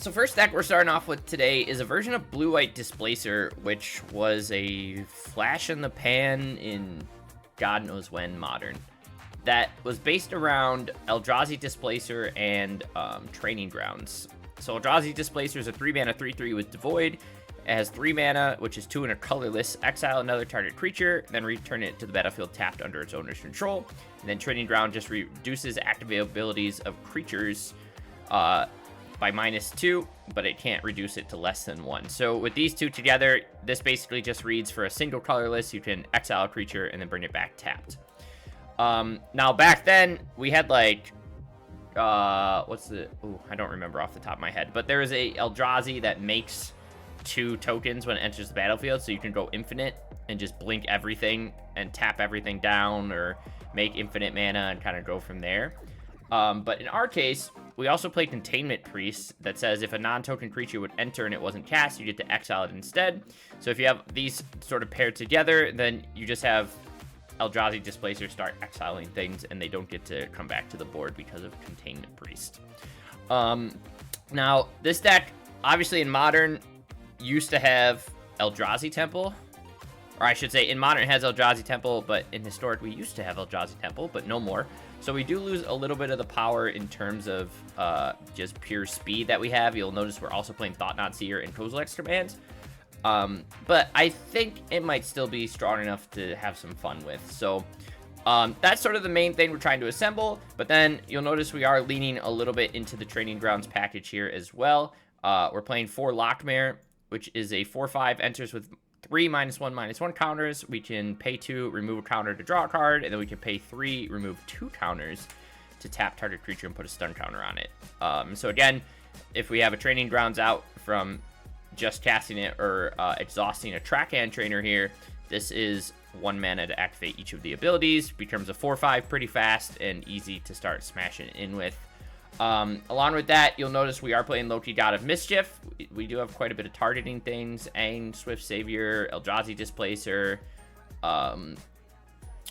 So first deck we're starting off with today is a version of Blue-White Displacer, which was a flash in the pan in God knows when Modern. That was based around Eldrazi Displacer and Training Grounds. So Eldrazi Displacer is a 3-mana 3/3 with Devoid. It has 3 mana, which is 2 and a colorless. Exile another target creature, then return it to the battlefield tapped under its owner's control. And then Training Ground just reduces active abilities of creatures by -2, but it can't reduce it to less than 1. So with these two together, this basically just reads for a single colorless. You can exile a creature and then bring it back tapped. Now back then we had like, I don't remember off the top of my head, but there is a Eldrazi that makes 2 tokens when it enters the battlefield, so you can go infinite and just blink everything and tap everything down, or make infinite mana and kind of go from there. But in our case, we also play Containment Priest that says if a non-token creature would enter and it wasn't cast, you get to exile it instead. So if you have these sort of paired together, then you just have Eldrazi Displacer start exiling things, and they don't get to come back to the board because of Containment Priest. Now, this deck, obviously in Modern, used to have Eldrazi Temple. Or I should say, in Modern it has Eldrazi Temple, but in Historic we used to have Eldrazi Temple, but no more. So we do lose a little bit of the power in terms of just pure speed that we have. You'll notice we're also playing Thought-Knot Seer and Kozilek's Command. But I think it might still be strong enough to have some fun with. So that's sort of the main thing we're trying to assemble. But then you'll notice we are leaning a little bit into the Training Grounds package here as well. We're playing 4 Lockmare, which is a 4/5, enters with 3 -1/-1 counters. We can pay 2, remove a counter to draw a card, and then we can pay 3, remove 2 counters to tap target creature and put a stun counter on it. So again, if we have a Training Grounds out from just casting it or exhausting a Trackhand Trainer here, this is 1 mana to activate each of the abilities. Becomes a 4/5 pretty fast and easy to start smashing in with. Along with that, you'll notice we are playing Loki, God of Mischief. We do have quite a bit of targeting things. Aang, Swift Savior, Eldrazi Displacer.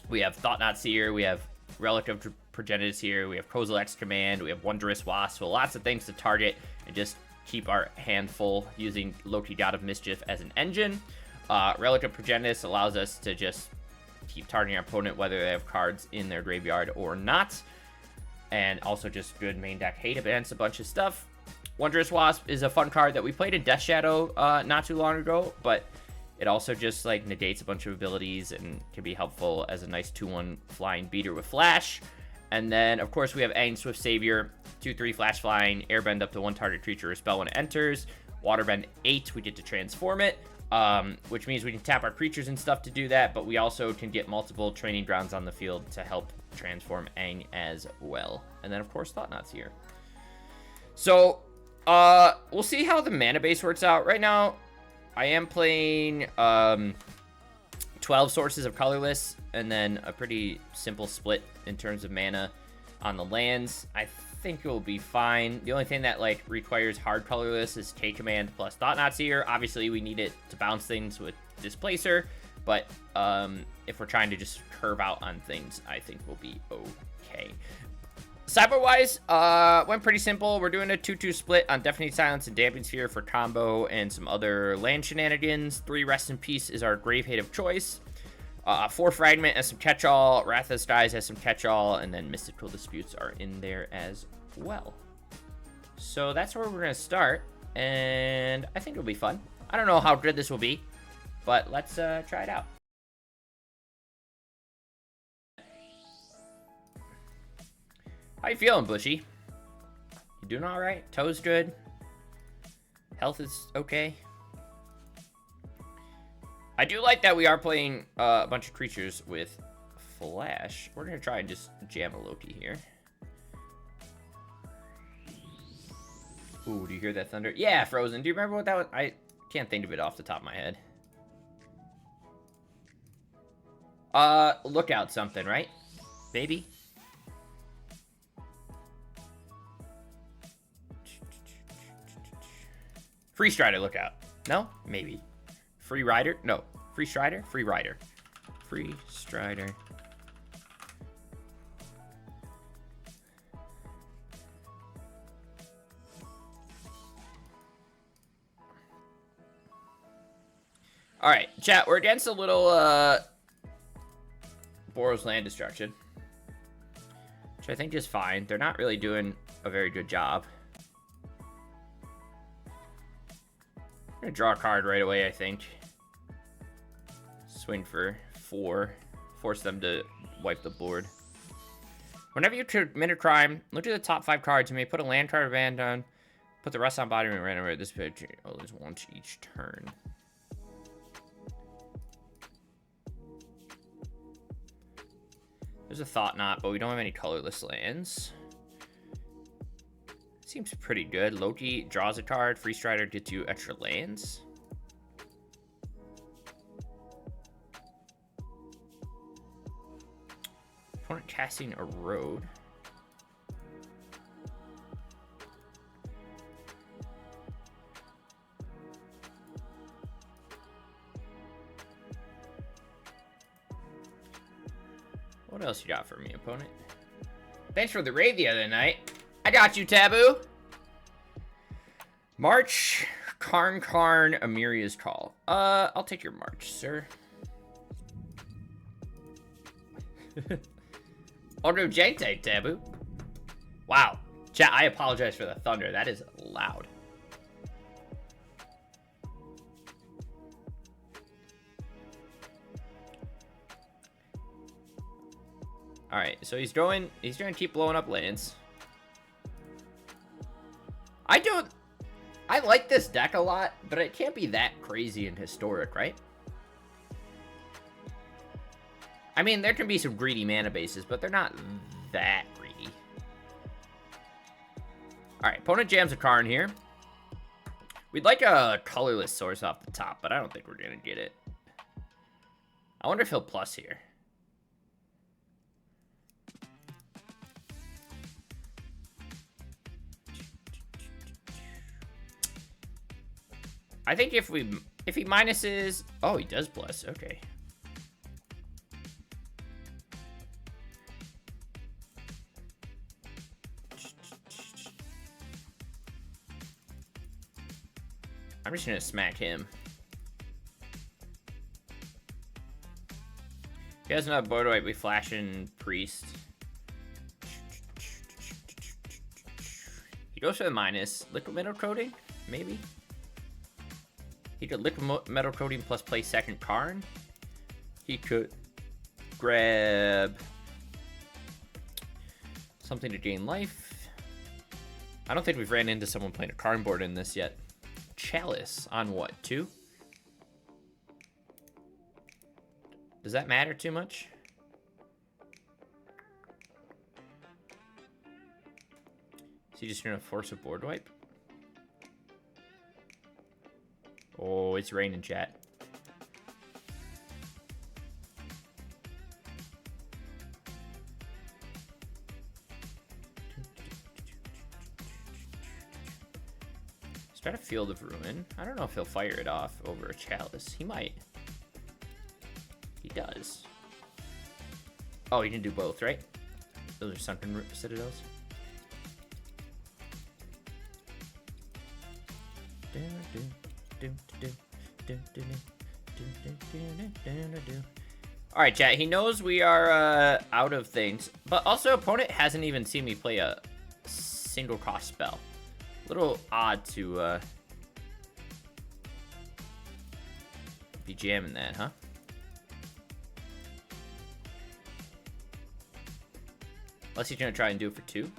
We have Thought-Knot Seer. We have Relic of Progenitus here. We have Kozilek's Command. We have Wondrous Wasp. So lots of things to target and just keep our hand full using Loki, God of Mischief as an engine. Relic of Progenitus allows us to just keep targeting our opponent whether they have cards in their graveyard or not. And also just good main deck hate against a bunch of stuff. Wondrous Wasp is a fun card that we played in Death Shadow not too long ago, but it also just like negates a bunch of abilities and can be helpful as a nice 2/1 flying beater with flash. And then of course we have Aang, Swift Savior, 2/3 flash flying, airbend up to 1 target creature or spell when it enters. Waterbend 8, we get to transform it, which means we can tap our creatures and stuff to do that, but we also can get multiple Training Grounds on the field to help transform Aang as well. And then of course Thought-Knot's here. So we'll see how the mana base works out. Right now I am playing 12 sources of colorless and then a pretty simple split in terms of mana on the lands. I think it will be fine. The only thing that like requires hard colorless is K Command plus Thought-Knot Seer. Obviously we need it to bounce things with Displacer, but if we're trying to just curve out on things, I think we'll be okay. Cyber-wise, went pretty simple. We're doing a 2/2 split on Deafening Silence and Damping Sphere for combo and some other land shenanigans. 3 Rest in Peace is our Grave Hate of choice. 4 Fragment has some catch-all. Wrath of the Skies has some catch-all. And then Mystical Disputes are in there as well. So that's where we're going to start. And I think it'll be fun. I don't know how good this will be, but let's try it out. How you feeling, Bushy? You doing all right? Toes good? Health is okay? I do like that we are playing a bunch of creatures with flash. We're gonna try and just jam a Loki here. Ooh, do you hear that thunder? Yeah, Frozen. Do you remember what that was? I can't think of it off the top of my head. Lookout something, right? Maybe? Free Strider Lookout. No? Maybe. Free Rider? No. Free Strider? Free Rider. Free Strider. Alright, chat, we're against a little, Boros land destruction. Which I think is fine. They're not really doing a very good job. I'm gonna draw a card right away, I think. Swing for 4. Force them to wipe the board. Whenever you commit a crime, look at the top 5 cards. You may put a land card or band down. Put the rest on bottom and random at this page. Oh, there's once each turn. There's a Thought Knot, but we don't have any colorless lands. Seems pretty good. Loki draws a card. Free Strider gets you extra lands. Opponent casting a road. What else you got for me, opponent? Thanks for the raid the other night. I got you, Taboo. March, Karn, Amiria's Call. I'll take your March, sir. Auto J-Take, Taboo. Wow. Chat, I apologize for the thunder. That is loud. Alright, so he's going to keep blowing up lands. I like this deck a lot, but it can't be that crazy and historic, right? I mean, there can be some greedy mana bases, but they're not that greedy. Alright, opponent jams a Karn here. We'd like a colorless source off the top, but I don't think we're going to get it. I wonder if he'll plus here. I think if he minuses... Oh, he does plus. Okay. I'm just gonna smack him. If he has another board wipe, we flash in Priest. He goes for the minus. Liquid Metal Coating? Maybe? He could Liquid Metal Coating plus play second Karn. He could grab something to gain life. I don't think we've ran into someone playing a Karn board in this yet. Chalice on what, 2? Does that matter too much? Is he just gonna force a board wipe? Oh, it's raining, chat. Start a Field of Ruin. I don't know if he'll fire it off over a Chalice. He might. He does. Oh, he can do both, right? Those are Sunken Citadels. Alright, chat. He knows we are out of things. But also, opponent hasn't even seen me play a single cost spell. A little odd to be jamming that, huh? Unless he's gonna try and do it for 2.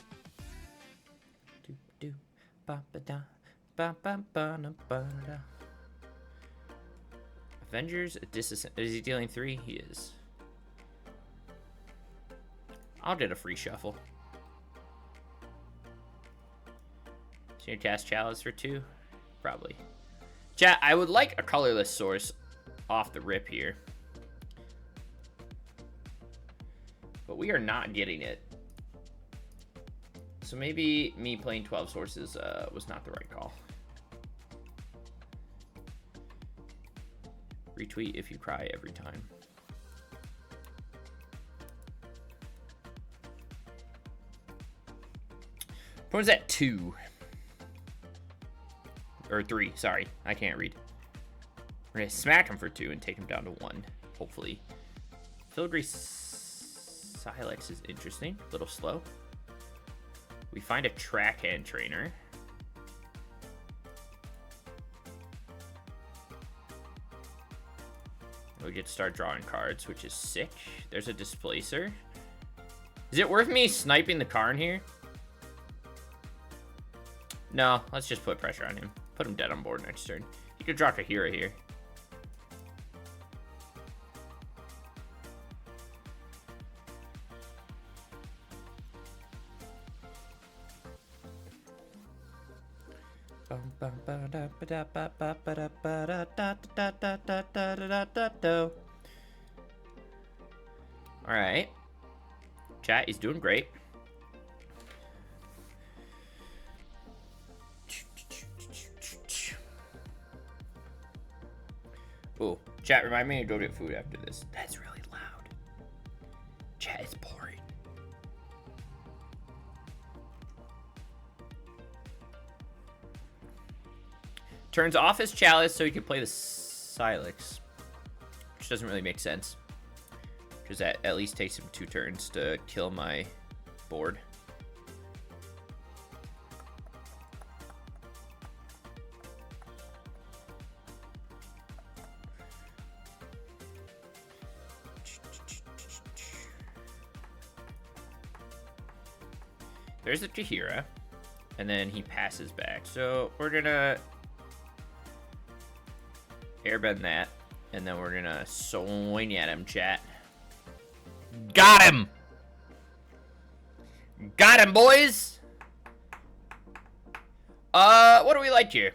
Avengers, is he dealing 3? He is. I'll get a free shuffle. So you cast Chalice for 2? Probably. Chat, I would like a colorless source off the rip here. But we are not getting it. So maybe me playing 12 sources was not the right call. Retweet if you cry every time. Opponent's at 2. Or 3, sorry. I can't read. We're gonna smack him for 2 and take him down to 1, hopefully. Filigree Silex is interesting. A little slow. We find a track hand trainer. We get to start drawing cards, which is sick. There's a Displacer. Is it worth me sniping the Karn here? No, let's just put pressure on him. Put him dead on board next turn. He could drop a hero here. All right. Chat is doing great. Oh, chat, remind me to go get food after this. That's really loud. Chat is boring. Turns off his Chalice so he can play the Silex, which doesn't really make sense, because that at least takes him 2 turns to kill my board. There's the Chihira, and then he passes back. So we're gonna airbend that, and then we're gonna swing at him, chat. Got him! Got him, boys! What do we like here?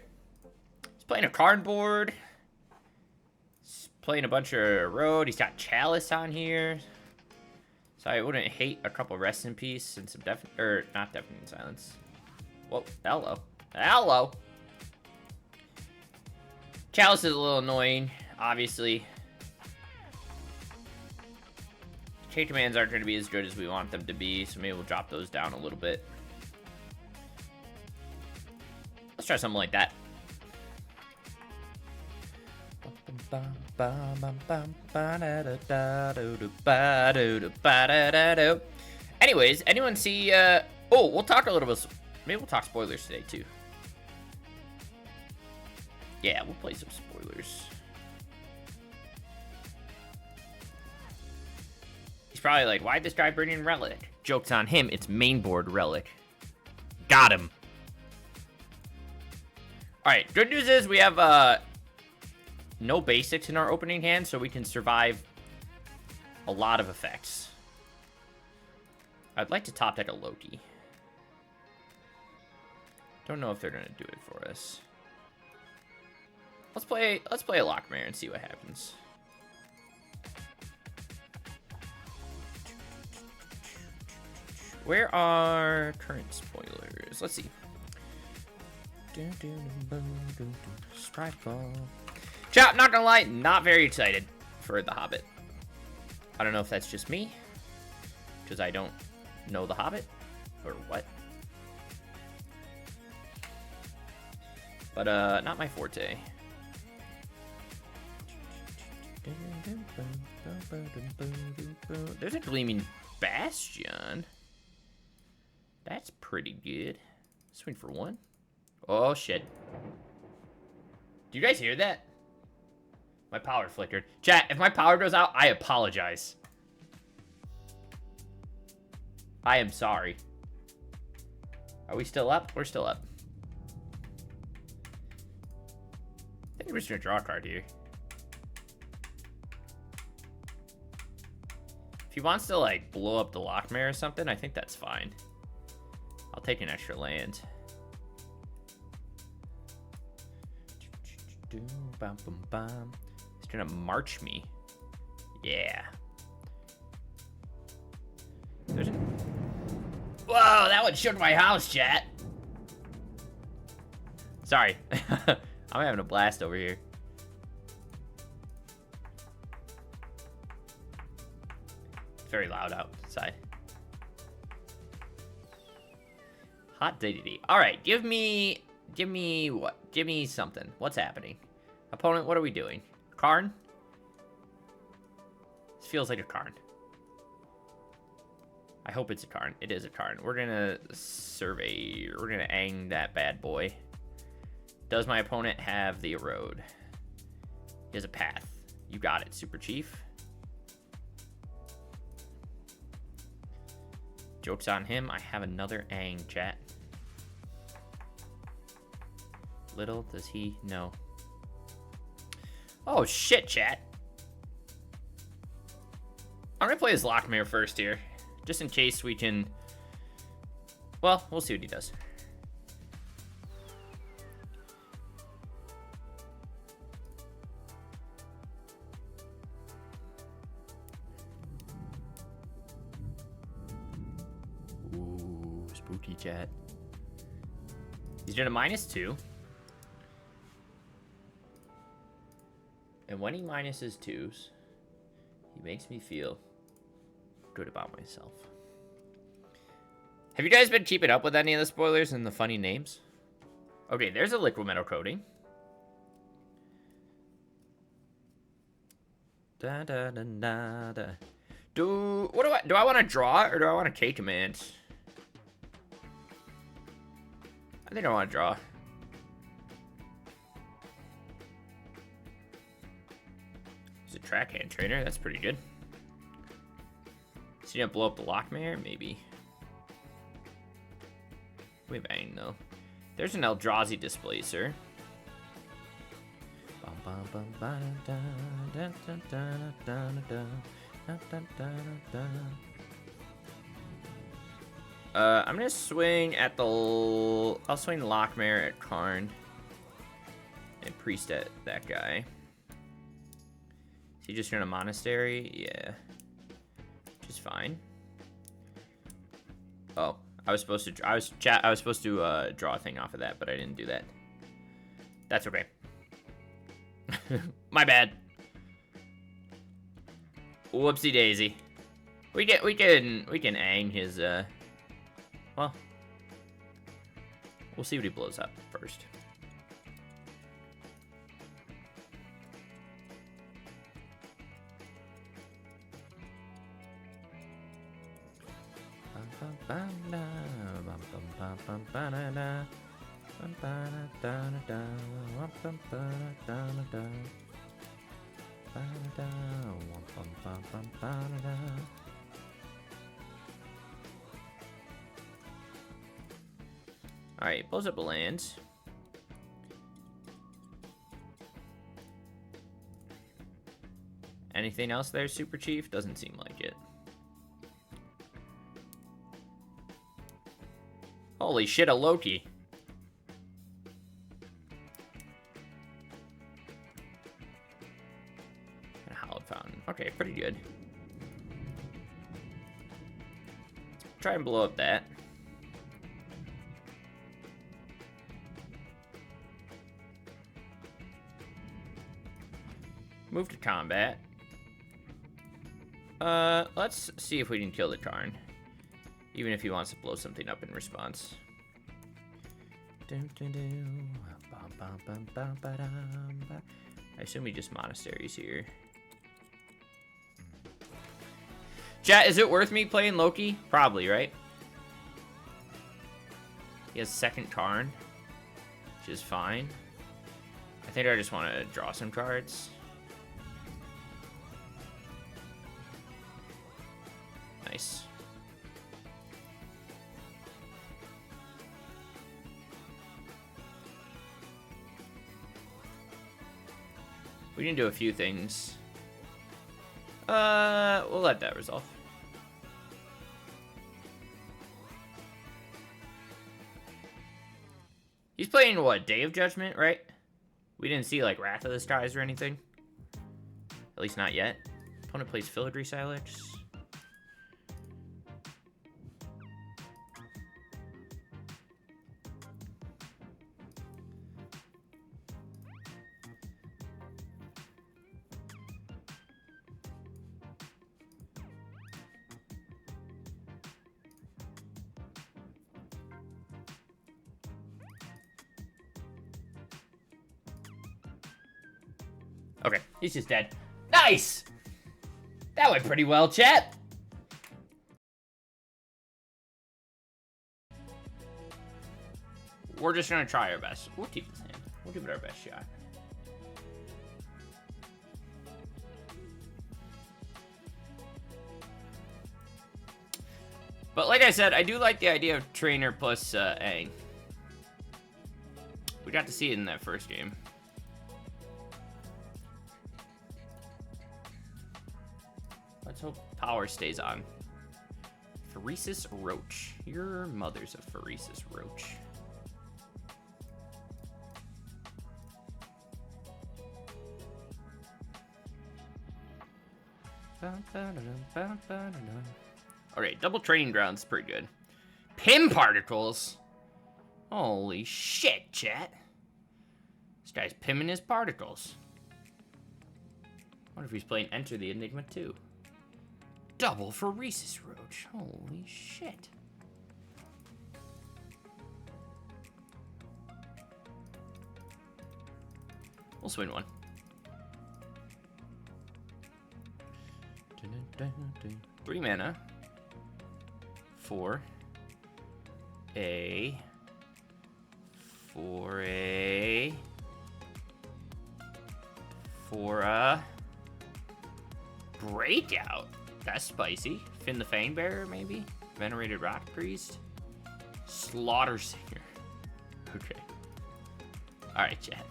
He's playing a Karn board. He's playing a bunch of road. He's got Chalice on here. So I wouldn't hate a couple Rest in Peace and some not Deafening Silence. Whoa, hello. Hello! Chalice is a little annoying, obviously. K commands aren't going to be as good as we want them to be, so maybe we'll drop those down a little bit. Let's try something like that. Anyways, anyone see, oh, we'll talk a little bit, maybe we'll talk spoilers today, too. Yeah, we'll play some spoilers. He's probably like, why'd this guy bring in Relic? Joke's on him, it's main board Relic. Got him. Alright, good news is we have no basics in our opening hand, so we can survive a lot of effects. I'd like to top deck a Loki. Don't know if they're gonna do it for us. Let's play a Lockmare and see what happens. Where are current spoilers? Let's see. Strikeball. Chat, not gonna lie, not very excited for The Hobbit. I don't know if that's just me, because I don't know The Hobbit, or what. But, not my forte. There's a Gleaming Bastion. That's pretty good. Swing for 1. Oh, shit. Do you guys hear that? My power flickered. Chat, if my power goes out, I apologize. I am sorry. Are we still up? We're still up. I think we're just gonna draw a card here. If he wants to, like, blow up the Lockmare or something, I think that's fine. I'll take an extra land. He's gonna march me. Yeah. There's a... Whoa, that one shook my house, chat. Sorry. I'm having a blast over here. It's very loud outside. Hot diggity. All right, give me what? Give me something. What's happening? Opponent, what are we doing? Karn? This feels like a Karn. I hope it's a Karn. It is a Karn. We're gonna survey. We're gonna ang that bad boy. Does my opponent have the erode? He has a path. You got it, Super Chief. Joke's on him. I have another ang, chat. Little does he know. Oh, shit, chat. I'm gonna play his Lockmare first here. Just in case we can... Well, we'll see what he does. Ooh, spooky, chat. He's doing a -2. And when he minuses 2s, he makes me feel good about myself. Have you guys been keeping up with any of the spoilers and the funny names? Okay, there's a liquid metal coating. Da da da da da. Do I want to draw or do I want to K command? I think I want to draw. He's a track hand trainer. That's pretty good. Is he gonna blow up the Lockmare? Maybe. We bang though. There's an Eldrazi Displacer. I'm gonna swing at the... I'll swing Lockmare at Karn. And Priest at that guy. Is he just gonna Monastery? Yeah. Which is fine. Oh, I was supposed to... I was supposed to draw a thing off of that, but I didn't do that. That's okay. My bad. Whoopsie daisy. We can ang his well, we'll see what he blows up first. Alright, blows up a land. Anything else there, Super Chief? Doesn't seem like it. Holy shit, a Loki. And a Hallowed Fountain. Okay, pretty good. Let's try and blow up that. Move to combat. Let's see if we can kill the Karn. Even if he wants to blow something up in response. I assume he just monasteries here. Chat, is it worth me playing Loki? Probably, right? He has second Karn, which is fine. I think I just want to draw some cards. Nice. We can do a few things. We'll let that resolve. He's playing, what, Day of Judgment, right? We didn't see, like, Wrath of the Skies or anything. At least not yet. Opponent plays Filigree Silex. Okay, he's just dead. Nice! That went pretty well, chat. We're just gonna try our best. We'll keep this hand. We'll give it our best shot. But like I said, I do like the idea of Trainer plus Aang. We got to see it in that first game. Let's hope power stays on. Pheresis Roach. Your mother's a Pheresis Roach. Alright, double training ground's pretty good. Pim particles? Holy shit, chat. This guy's pimming his particles. Wonder if he's playing Enter the Enigma too. Double Pheresis Roach. Holy shit. We'll swing one. 3 mana. 4 a breakout. That's spicy. Finn the Fangbearer, maybe? Venerated Rock Priest? Slaughter Singer. Okay. Alright, chat.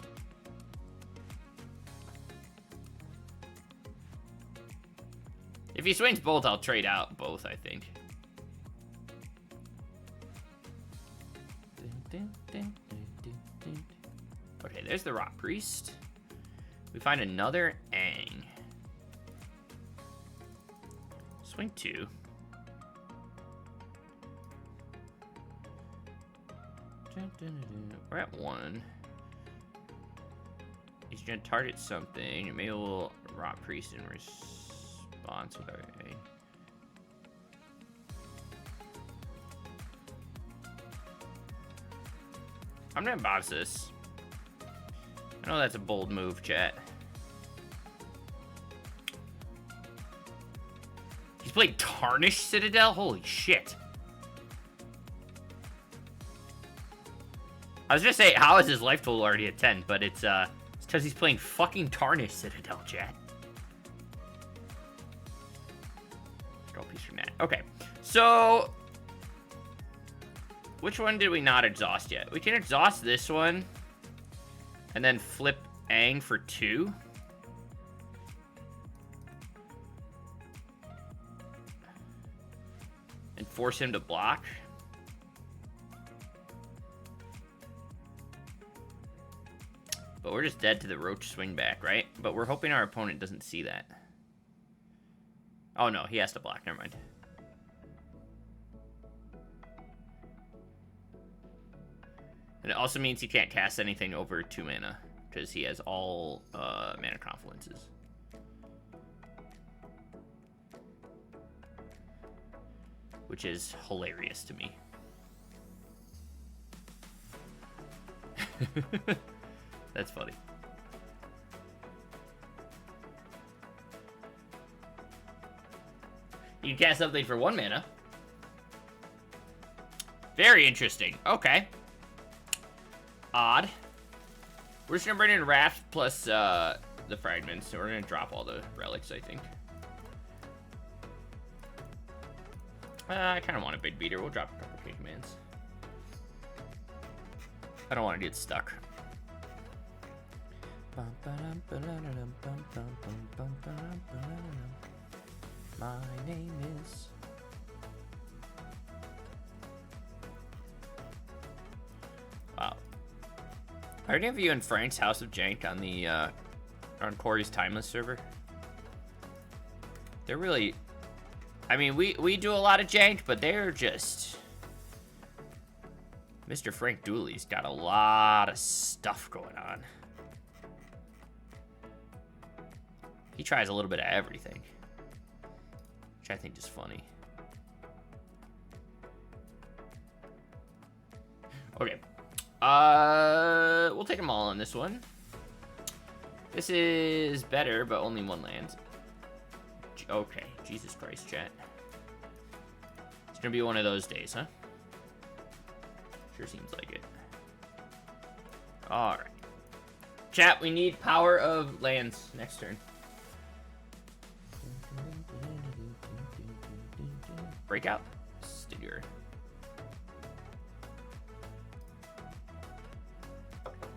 If he swings both, I'll trade out both, I think. Okay, there's the Rock Priest. We find another Aang. Swing 2. We're at 1. He's gonna target something. Maybe we'll Rock Priest in response with our Aang. I'm gonna boss this. I know that's a bold move, chat. He's played Tarnished Citadel? Holy shit. I was gonna say, how is his life total already at 10? But it's because he's playing fucking Tarnished Citadel, chat. Draw a piece from that. Okay, so which one did we not exhaust yet? We can exhaust this one and then flip Aang for 2. And force him to block. But we're just dead to the Roach swing back, right? But we're hoping our opponent doesn't see that. Oh no, he has to block, never mind. And it also means he can't cast anything over 2 mana, because he has all mana confluences. Which is hilarious to me. That's funny. You can cast something for 1 mana. Very interesting. Okay. Odd. We're just gonna bring in Raft plus the fragments, so we're gonna drop all the relics, I think. I kind of want a big beater. We'll drop a couple king commands. I don't want to get stuck. My name is... Wow. Are any of you in Frank's House of Jank on the on Corey's Timeless server? They're really... I mean, we do a lot of jank, but they're just... Mr. Frank Dooley's got a lot of stuff going on. He tries a little bit of everything, which I think is funny. Okay. We'll take them all on this one. This is better, but only one land. Okay, Jesus Christ, chat. It's gonna be one of those days, huh? Sure seems like it. Alright. Chat, we need power of lands next turn. Breakout. Stinger.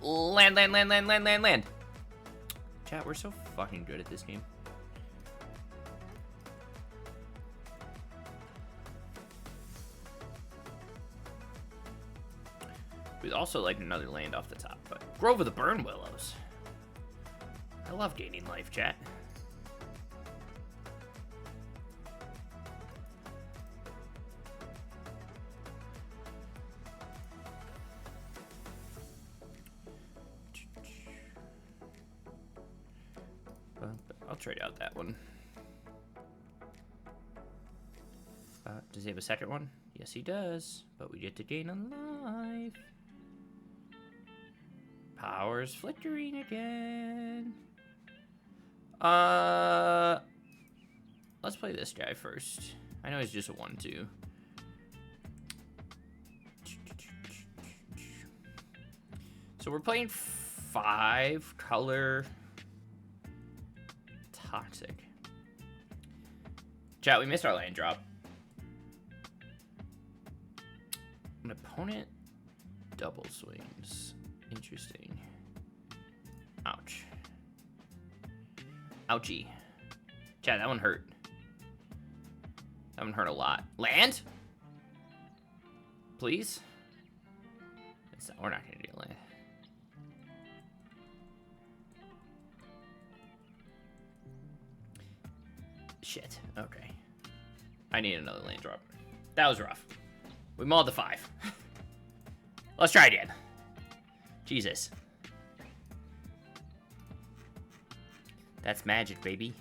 Land, land, land, land, land, land, land. Chat, we're so fucking good at this game. We'd also like another land off the top, but Grove of the Burn Willows. I love gaining life, chat. I'll trade out that one. Does he have a second one? Yes, he does. But we get to gain a life. Power's flickering again. Let's play this guy first. I know he's just a 1/2. So we're playing 5 color toxic. Chat, we missed our land drop. An opponent double swings. Interesting. Ouch. Ouchie. Chat, that one hurt. That one hurt a lot. Land? Please? We're not gonna do land. Shit. Okay. I need another land drop. That was rough. We mauled the 5. Let's try again. Jesus. That's magic, baby.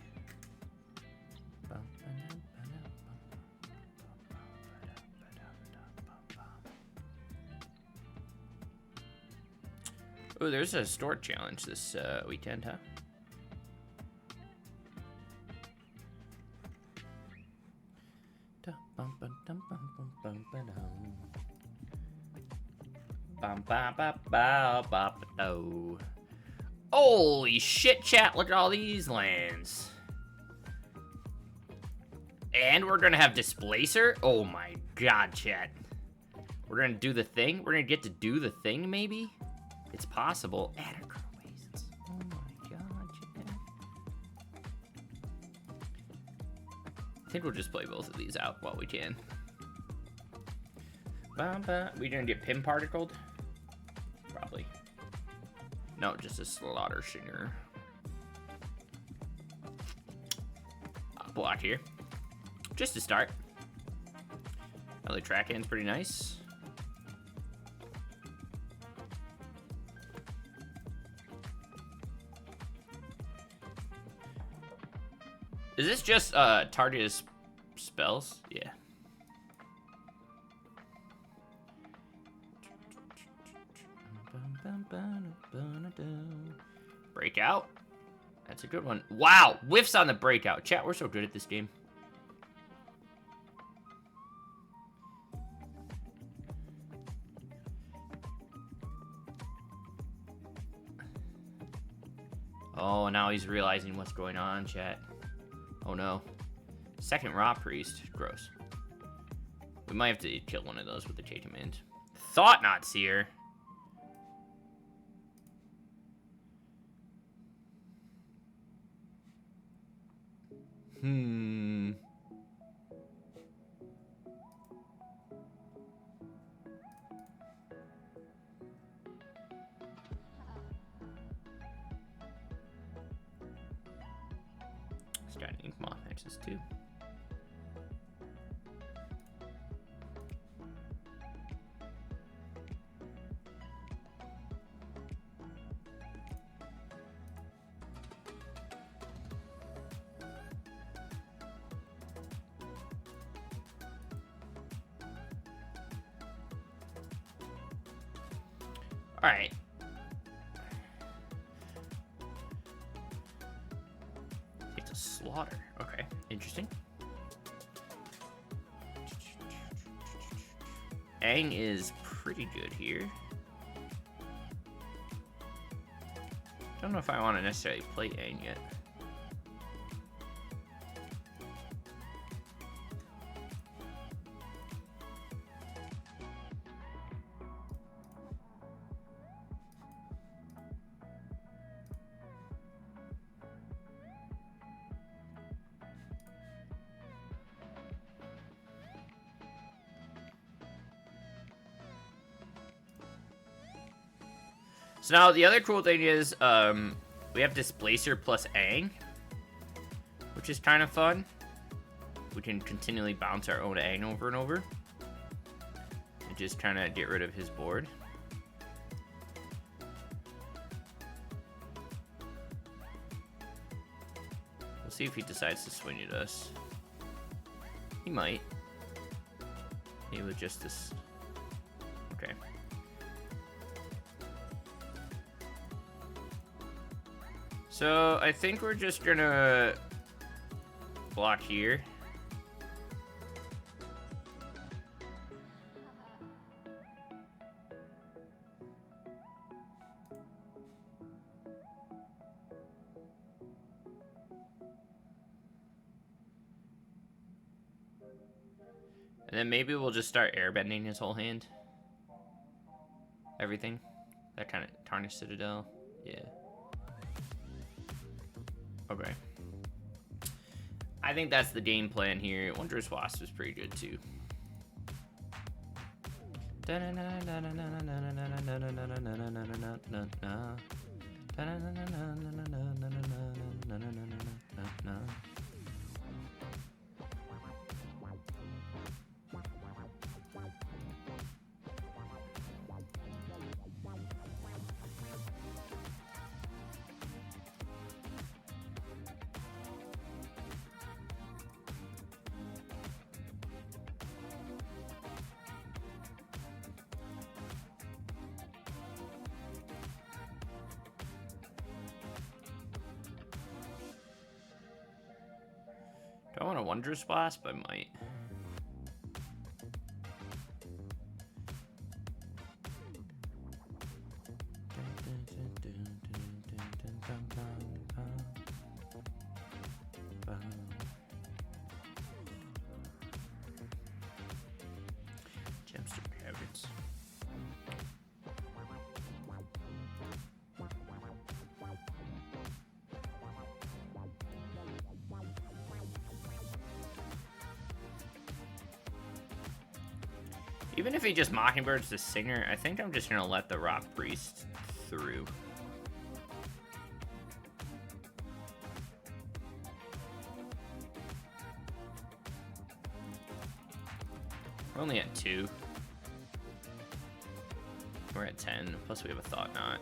Oh, there's a store challenge this weekend, huh? Holy shit, chat, look at all these lands. And we're gonna have Displacer? Oh my god, chat. We're gonna do the thing? We're gonna get to do the thing, maybe? It's possible. Attica Wastes. Oh my god, chat. I think we'll just play both of these out while we can. We gonna get Pim Particled? Probably. No, just a Slaughter Singer. Block here. Just to start. Another track end's pretty nice. Is this just targeted spells? Yeah. Breakout. That's a good one. Wow, whiffs on the breakout. Chat, we're so good at this game. Oh, now he's realizing what's going on, chat. Oh no. Second Raw Priest. Gross. We might have to kill one of those with the J command. Thought Not Seer. It's got an Ink Moth Nexus too. Alright. water. Okay, interesting. Aang is pretty good here. Don't know if I want to necessarily play Aang yet. So now the other cool thing is we have Displacer plus Aang, which is kind of fun. We can continually bounce our own Aang over and over and just kind of get rid of his board. We'll see if he decides to swing at us. He might. Maybe with just this. Okay. So I think we're just gonna block here. And then maybe we'll just start airbending his whole hand. Everything. That kind of tarnished Citadel. Yeah. Okay. I think that's the game plan here. Wondrous Wasp is pretty good too. Do I want a Wondrous Wasp? I might. Gemstone Caverns. Even if he just Mockingbirds the Singer, I think I'm just gonna let the Rock Priest through. We're only at 2. We're at 10, plus we have a Thought Knot.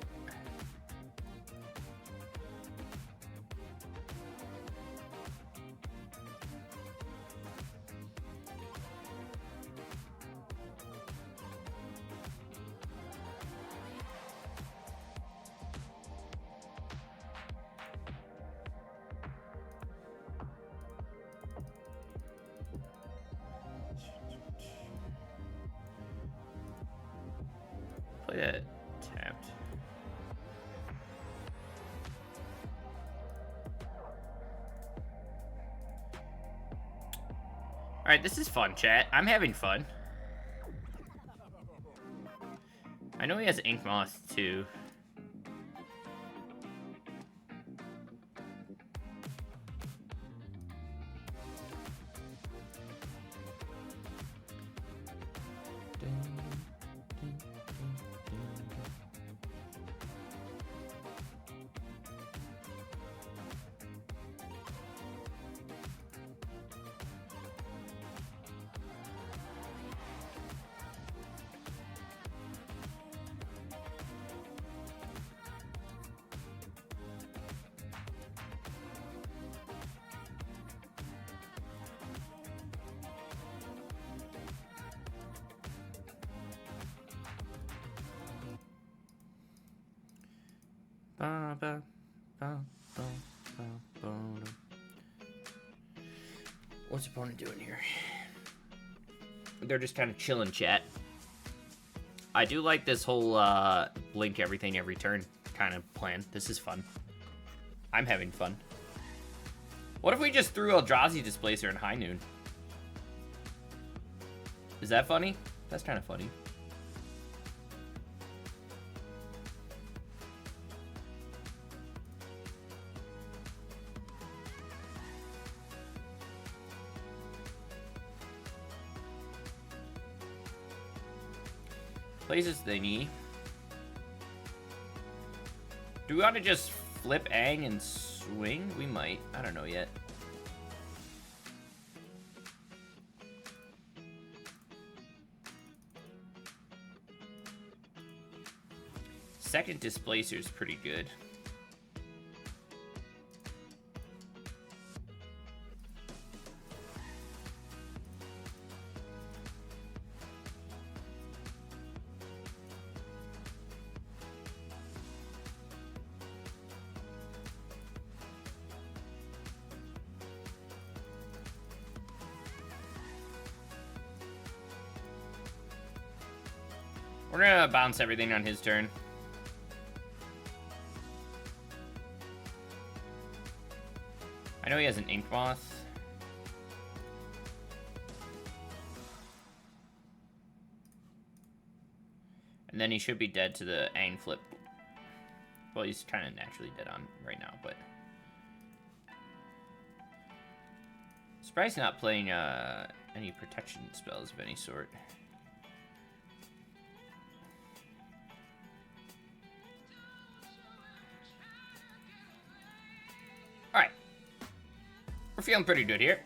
Play that tapped. Alright, this is fun, chat. I'm having fun. I know he has Ink Moth, too. What's opponent doing here? They're just kind of chilling, chat. I do like this whole blink everything every turn kind of plan. This is fun. I'm having fun. What if we just threw Eldrazi Displacer in High Noon? Is that funny? That's kind of funny. Plays this thingy. Do we want to just flip Aang and swing? We might. I don't know yet. Second Displacer is pretty good. We're gonna bounce everything on his turn. I know he has an Ink Moth. And then he should be dead to the Aang flip. Well, he's kind of naturally dead on right now, but... Surprised not playing any protection spells of any sort. Alright. We're feeling pretty good here,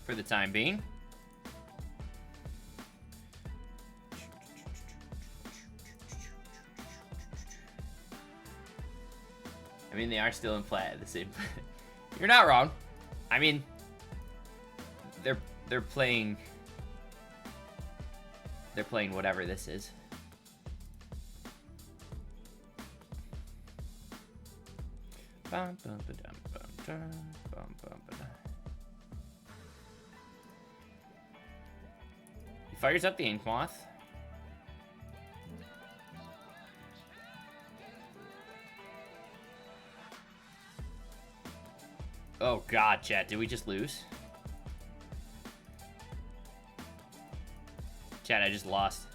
for the time being. I mean, they are still in flat at the same. You're not wrong. I mean, they're playing whatever this is. Bum, bum, ba-dum, bum, dum, bum, bum, ba-dum. He fires up the Ink Moth. Oh god, chat, did we just lose? Chat, I just lost.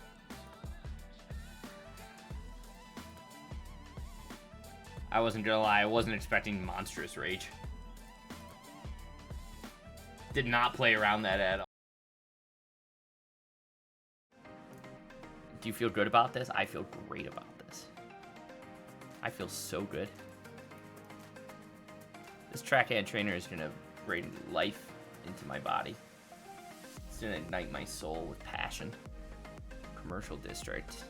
I wasn't gonna lie, I wasn't expecting monstrous rage. Did not play around that at all. Do you feel good about this? I feel great about this. I feel so good. This trackhand trainer is gonna bring life into my body. It's gonna ignite my soul with passion. Commercial district.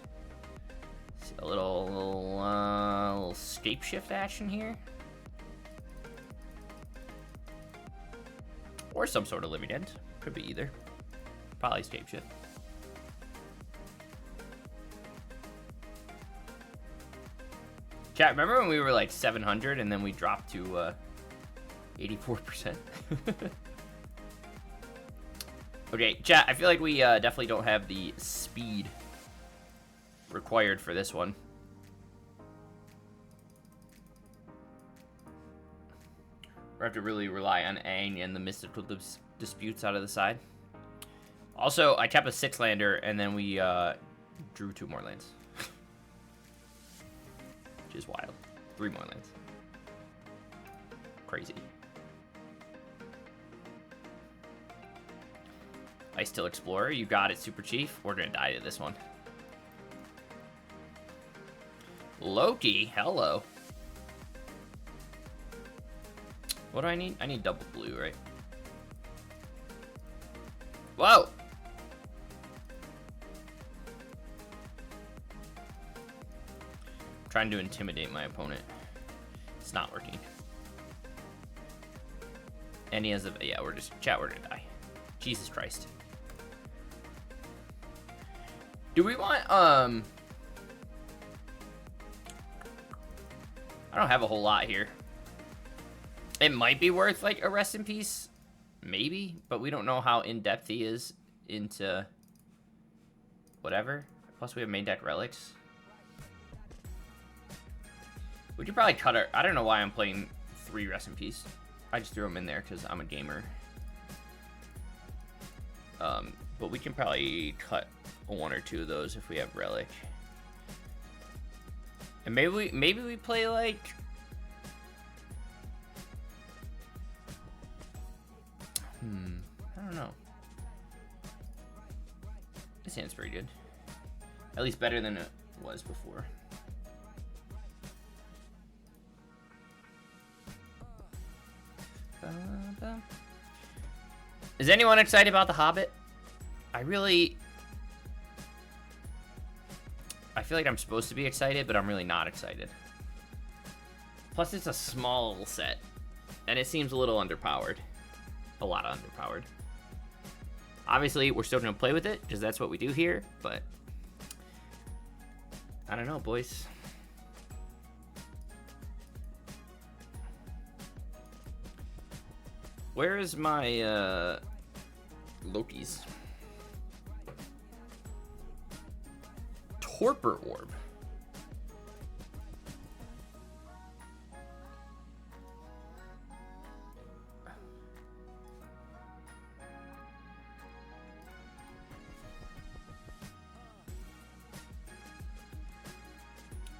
See a little scape shift action here. Or some sort of living end. Could be either. Probably scape shift. Chat, remember when we were like 700 and then we dropped to 84%? Okay, chat, I feel like we definitely don't have the speed required for this one. We have to really rely on Aang and the mystical disputes out of the side. Also, I kept a 6-lander and then we drew 2 more lands. Which is wild. 3 more lands. Crazy. Ice Till Explorer, you got it, Super Chief. We're gonna die to this one. Loki, hello. What do I need? I need double blue, right? Whoa! I'm trying to intimidate my opponent. It's not working. And he has a... Yeah, we're just... Chat, we're gonna die. Jesus Christ. Do we want, I don't have a whole lot here. It might be worth, like, a rest in peace maybe, but we don't know how in-depth he is into whatever. Plus we have main deck relics. We could probably cut our... I don't know why I'm playing 3 Rest in Peace. I just threw them in there because I'm a gamer. But we can probably cut 1 or 2 of those if we have relic. And maybe we play like... I don't know. This hand's pretty good. At least better than it was before. Is anyone excited about The Hobbit? I feel like I'm supposed to be excited, but I'm really not excited. Plus, it's a small set, and it seems a little underpowered. A lot underpowered. Obviously, we're still going to play with it, because that's what we do here, but... I don't know, boys. Where is my, Loki's? Torpor Orb.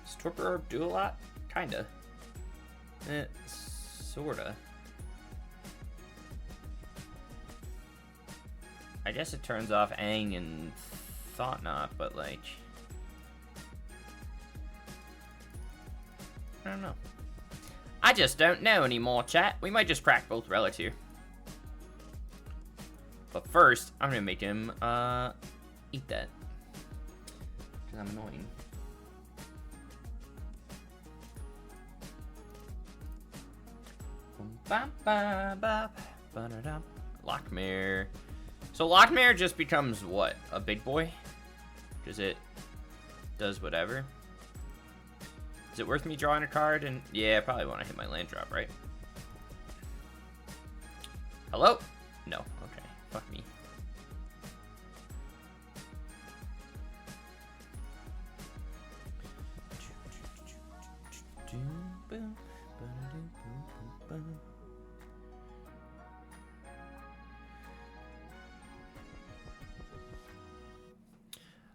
Does Torpor Orb do a lot? Kinda. Sorta. I guess it turns off Aang and Thought-Knot, but like... I don't know. I just don't know anymore, chat. We might just crack both relics here. But first, I'm gonna make him, eat that. Because I'm annoying. Lockmare. So Lockmare just becomes what? A big boy? Because it does whatever. Is it worth me drawing a card? And yeah, I probably want to hit my land drop, right? Hello? No. Okay. Fuck me.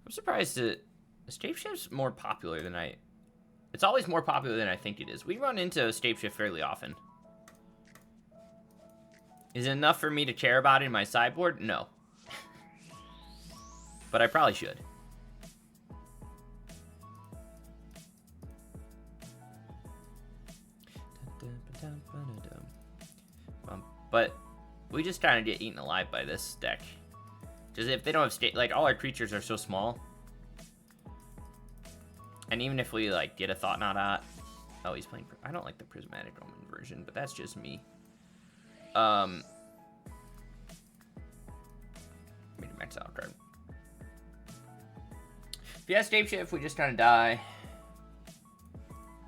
I'm surprised that Shapeshift's more popular than it's always more popular than I think it is. We run into Shapeshift fairly often. Is it enough for me to care about it in my sideboard? No. But I probably should. But we just kind of get eaten alive by this deck. Because if they don't have like, all our creatures are so small. And even if we, like, get a Thought-Knot out... Oh, he's playing... I don't like the Prismatic Omen version, but that's just me. Made a max out card. If he has Shapeshift, we just kind of die.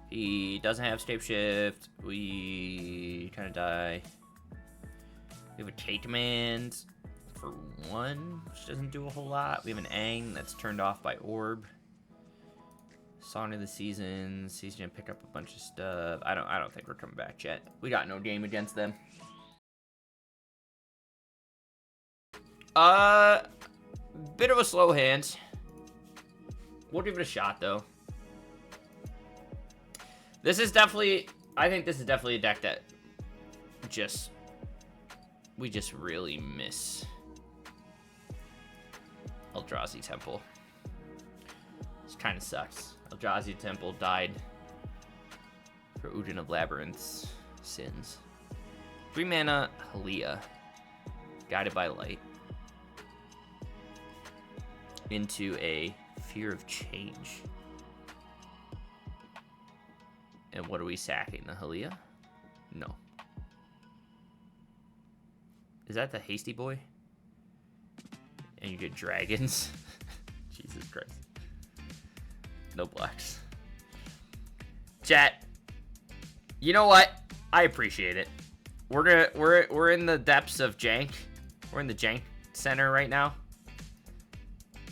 He doesn't have Shapeshift, we kind of die. We have a Take Command for 1, which doesn't do a whole lot. We have an Aang that's turned off by Orb. Song of the Seasons. He's gonna pick up a bunch of stuff. I don't think we're coming back yet. We got no game against them. Bit of a slow hand. We'll give it a shot though. This is definitely, I think this is definitely a deck that we just really miss Eldrazi Temple. This kind of sucks. Eldrazi Temple died for Ujin of Labyrinth's sins. 3 mana, Halia. Guided by Light. Into a Fear of Change. And what are we sacking? The Halia? No. Is that the Hasty Boy? And you get dragons? Jesus Christ. No blacks. Chat. You know what? I appreciate it. We're in the depths of jank. We're in the jank center right now.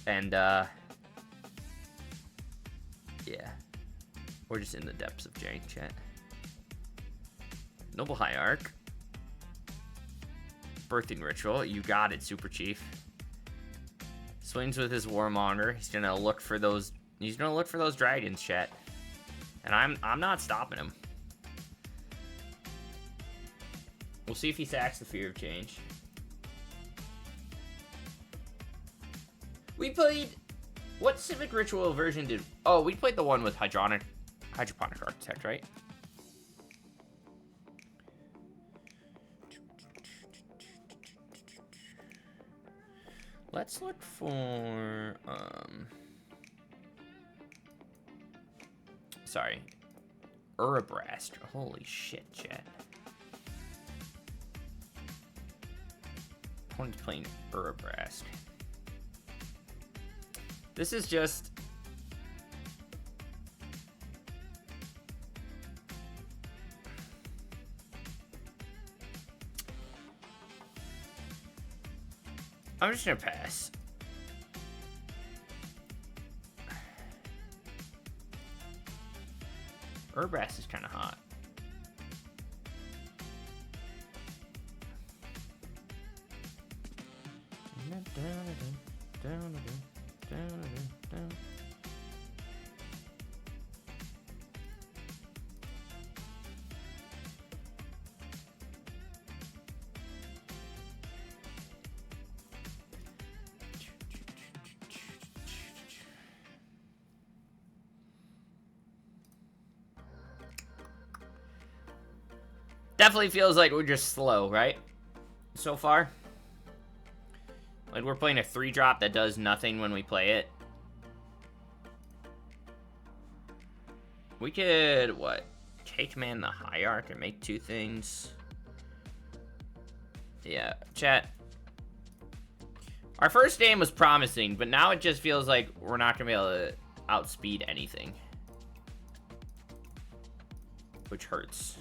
And yeah. We're just in the depths of jank, chat. Noble Hierarch. Birthing Ritual. You got it, Super Chief. Swings with his Warmonger. He's gonna look for those. He's gonna look for those dragons, chat. And I'm not stopping him. We'll see if he sacks the Fear of Change. We played... What Civic Ritual version did... Oh, we played the one with Hydroponic Architect, right? Let's look for... Sorry. Urabrast. Holy shit, chat. Opponent's playing Urabrast. This is just... I'm just gonna pass. Urabrast is kind of hot. Definitely feels like we're just slow, right? So far. Like we're playing a 3-drop that does nothing when we play it. We could, what? K-command the Hierarch and make 2 things. Yeah, chat. Our first game was promising, but now it just feels like we're not gonna be able to outspeed anything. Which hurts.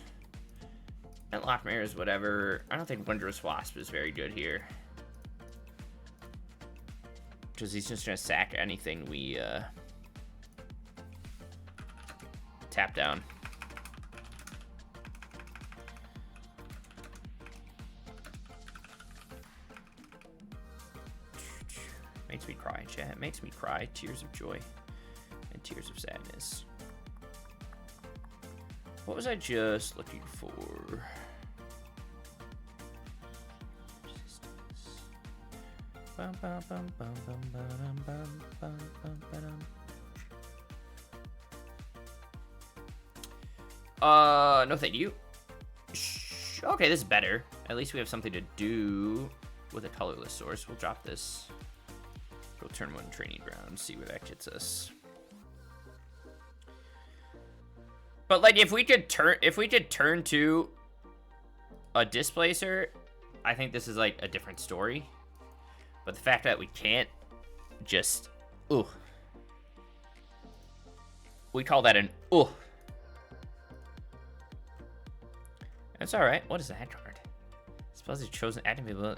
And Lockmare is whatever. I don't think Wondrous Wasp is very good here. Because he's just gonna sack anything we tap down. Makes me cry, chat. Makes me cry. Tears of joy and tears of sadness. What was I just looking for? No thank you. Okay, this is better. At least we have something to do with a colorless source. We'll drop this. Go turn 1 training ground, see where that gets us. But like if we could turn to a Displacer, I think this is like a different story. But the fact that we can't just we call that an That's alright. What is that card? Suppose he's chosen actively.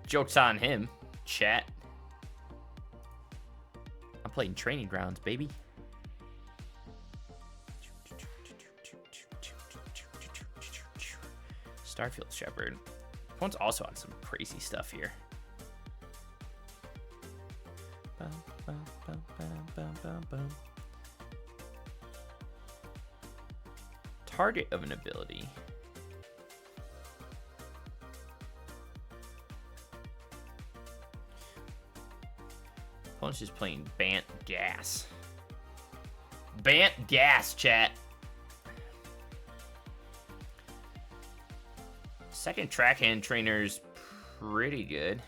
Joke's on him, chat. I'm playing training grounds, baby. Starfield Shepherd. One's also on some crazy stuff here. Target of an ability. Opponent's just playing Bant Gas. Bant Gas, chat. Second track hand trainer's pretty good.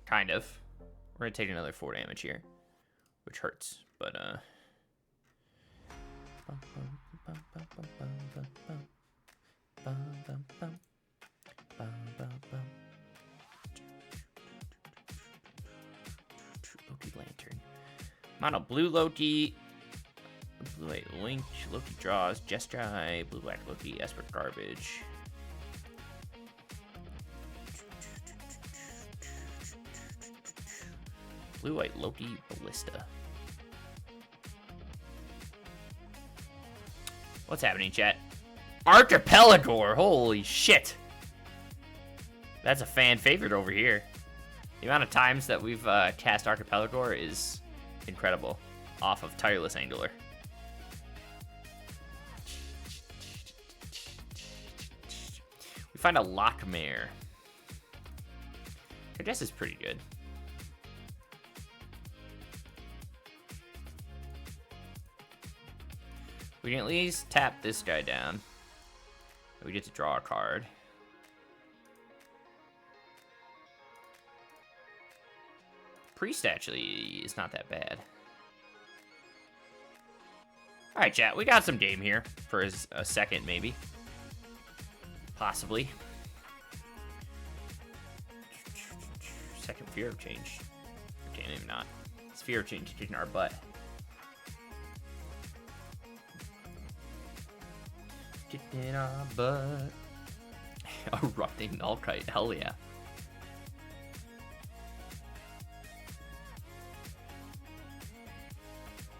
Kind of. We're gonna take another 4 damage here, which hurts, but Loki Lantern. Mono blue Loki. Blue-white Link, Loki draws, Jeskai, blue-black Loki, Esper garbage. Blue-white Loki, Ballista. What's happening, chat? Archipelagor! Holy shit! That's a fan favorite over here. The amount of times that we've cast Archipelagor is incredible. Off of Tireless Angler. We find a Lockmare. I guess it's pretty good. We can at least tap this guy down. We get to draw a card. Priest actually is not that bad. Alright, chat, we got some game here for a second, maybe. Possibly. Second Fear of Change. Okay, maybe not. It's Fear of Change kicking our butt. Kicking our butt. Erupting Nullkite, hell yeah.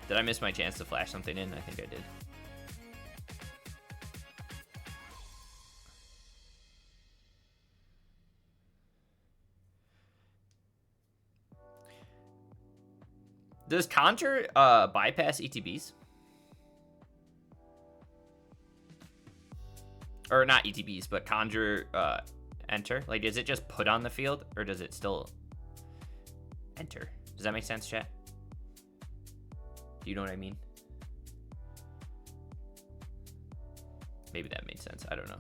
Did I miss my chance to flash something in? I think I did. Does Conjure bypass ETBs? Or not ETBs, but Conjure enter? Like, is it just put on the field, or does it still enter? Does that make sense, chat? Do you know what I mean? Maybe that made sense. I don't know.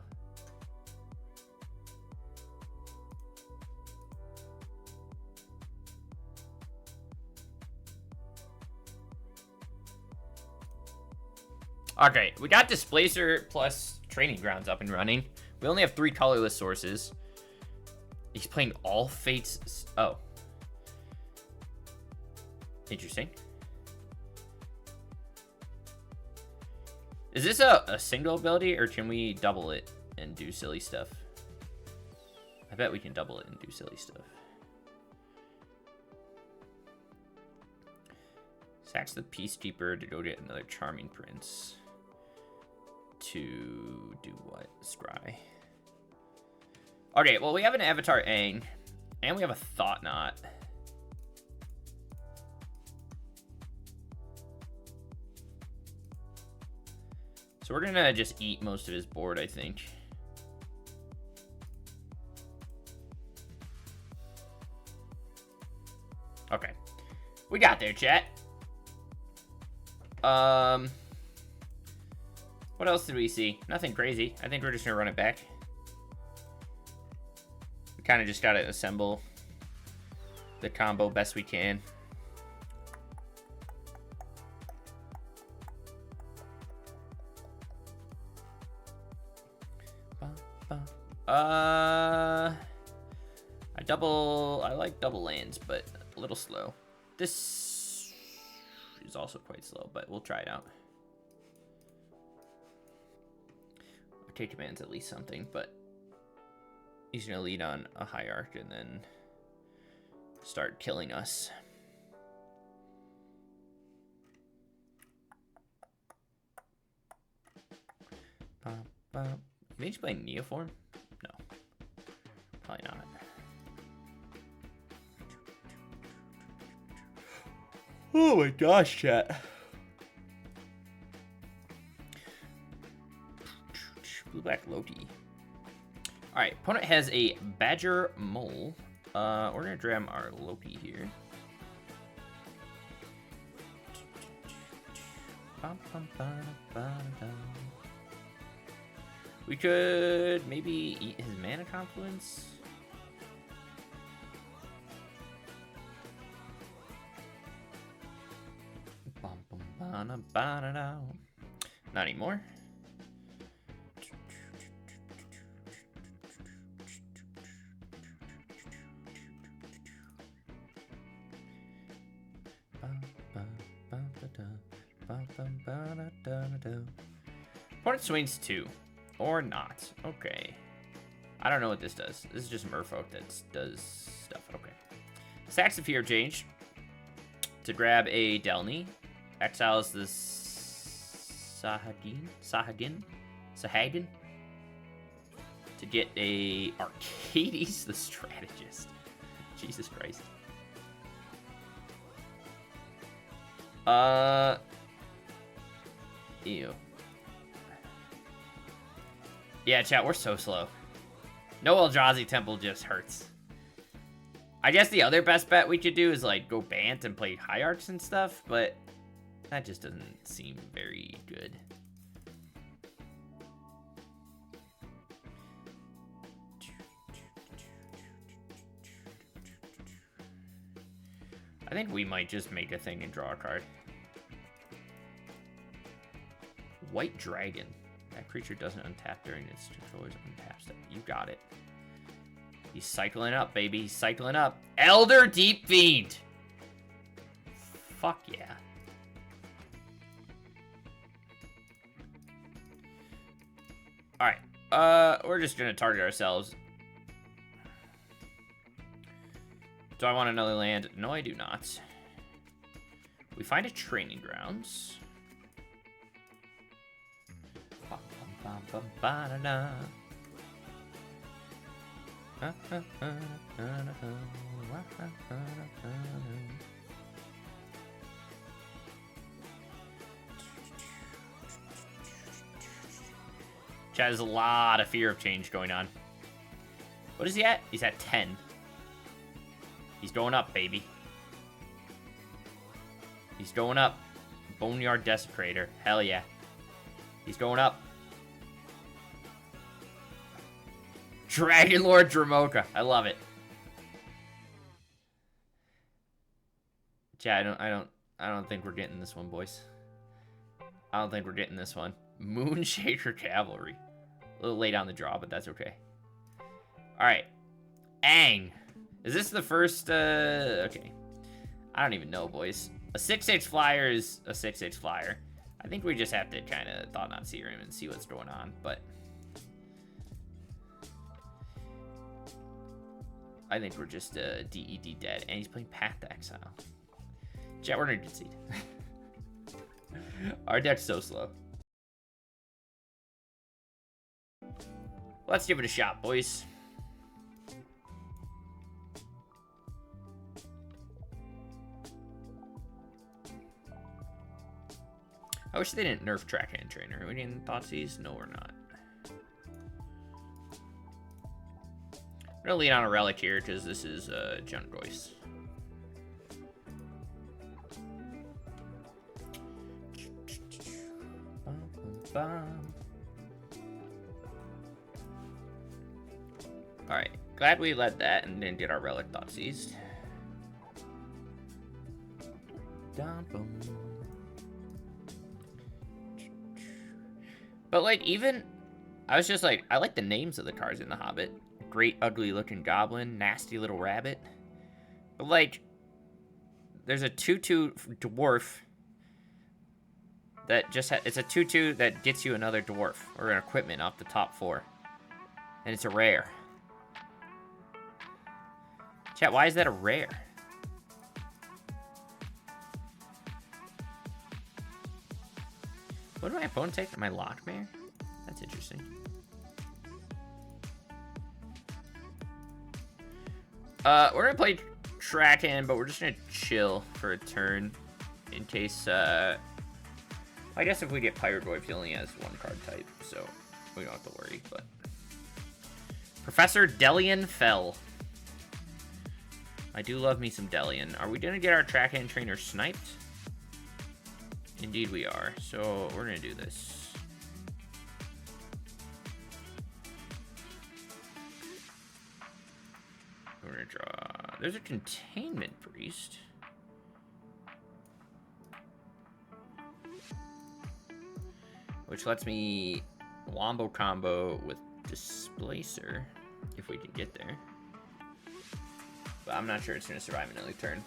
Okay, we got Displacer plus Training Grounds up and running. We only have 3 colorless sources. He's playing all Fates. Oh. Interesting. Is this a single ability, or can we double it and do silly stuff? I bet we can double it and do silly stuff. Sacks the Peacekeeper to go get another Charming Prince. To do what? Scry. Okay, well, we have an Avatar Aang, and we have a Thought Knot. So we're gonna just eat most of his board, I think. Okay. We got there, chat. What else did we see? Nothing crazy. I think we're just gonna run it back. We kind of just gotta assemble the combo best we can. I like double lands, but a little slow. This is also quite slow, but we'll try it out. Okay, command's at least something, but he's gonna lead on a Hierarch and then start killing us. Maybe he's playing Neoform? No. Probably not. Oh my gosh, chat. Blue-black Loki. Alright, opponent has a Badger Mole. We're gonna dram our Loki here. We could maybe eat his Mana Confluence. Not anymore. Opponent swings 2. Or not. Okay. I don't know what this does. This is just Merfolk that does stuff. Okay. Sacks the Fear Change to grab a Delny. Exiles the Sahagin to get a Arcades the Strategist. Jesus Christ. Ew. Yeah, chat, we're so slow. No Eldrazi Temple just hurts. I guess the other best bet we could do is, like, go Bant and play Hierarchs and stuff, but that just doesn't seem very good. I think we might just make a thing and draw a card. White Dragon. That creature doesn't untap during its controller's untap step. You got it. He's cycling up, baby. He's cycling up. Elder Deep Fiend. Fuck yeah. Alright. We're just gonna target ourselves. Do I want another land? No, I do not. We find a training grounds. Chat, there's a lot of fear of change going on. What is he at? He's at 10. He's going up, baby. He's going up. Boneyard Desecrator. Hell yeah. He's going up. Dragon Lord Dramoka. I love it. Chat, I don't think we're getting this one, boys. I don't think we're getting this one. Moonshaker Cavalry. A little late on the draw, but that's okay. Alright. Aang. Is this the first, okay. I don't even know, boys. A 6/6 flyer is a 6/6 flyer. I think we just have to kind of thought not see him and see what's going on, but I think we're just DED dead, and he's playing Path to Exile. Chat, we're gonna concede. Our deck's so slow. Let's give it a shot, boys. I wish they didn't nerf Track Hand Trainer. Are we getting Thoughtseize? No, we're not. I'm gonna lean on a Relic here because this is Junk Royce. Alright, glad we led that and didn't get our Relic Thoughtseized. But, like, even, I was just like, I like the names of the cards in The Hobbit. Great, ugly-looking goblin, nasty little rabbit. But, like, there's a 2/2 dwarf that just it's a 2/2 that gets you another dwarf or an equipment off the top 4. And it's a rare. Chat, why is that a rare? What did my opponent take? My Lockmare? That's interesting. We're gonna play Track Hand, but we're just gonna chill for a turn in case, I guess if we get Pirate Dwarf, he only has 1 card type, so we don't have to worry, but. Professor Delian Fell. I do love me some Delian. Are we gonna get our Track Hand Trainer sniped? Indeed we are, so we're gonna do this. We're gonna draw, there's a Containment Priest. Which lets me Wombo combo with Displacer, if we can get there. But I'm not sure it's gonna survive another turn.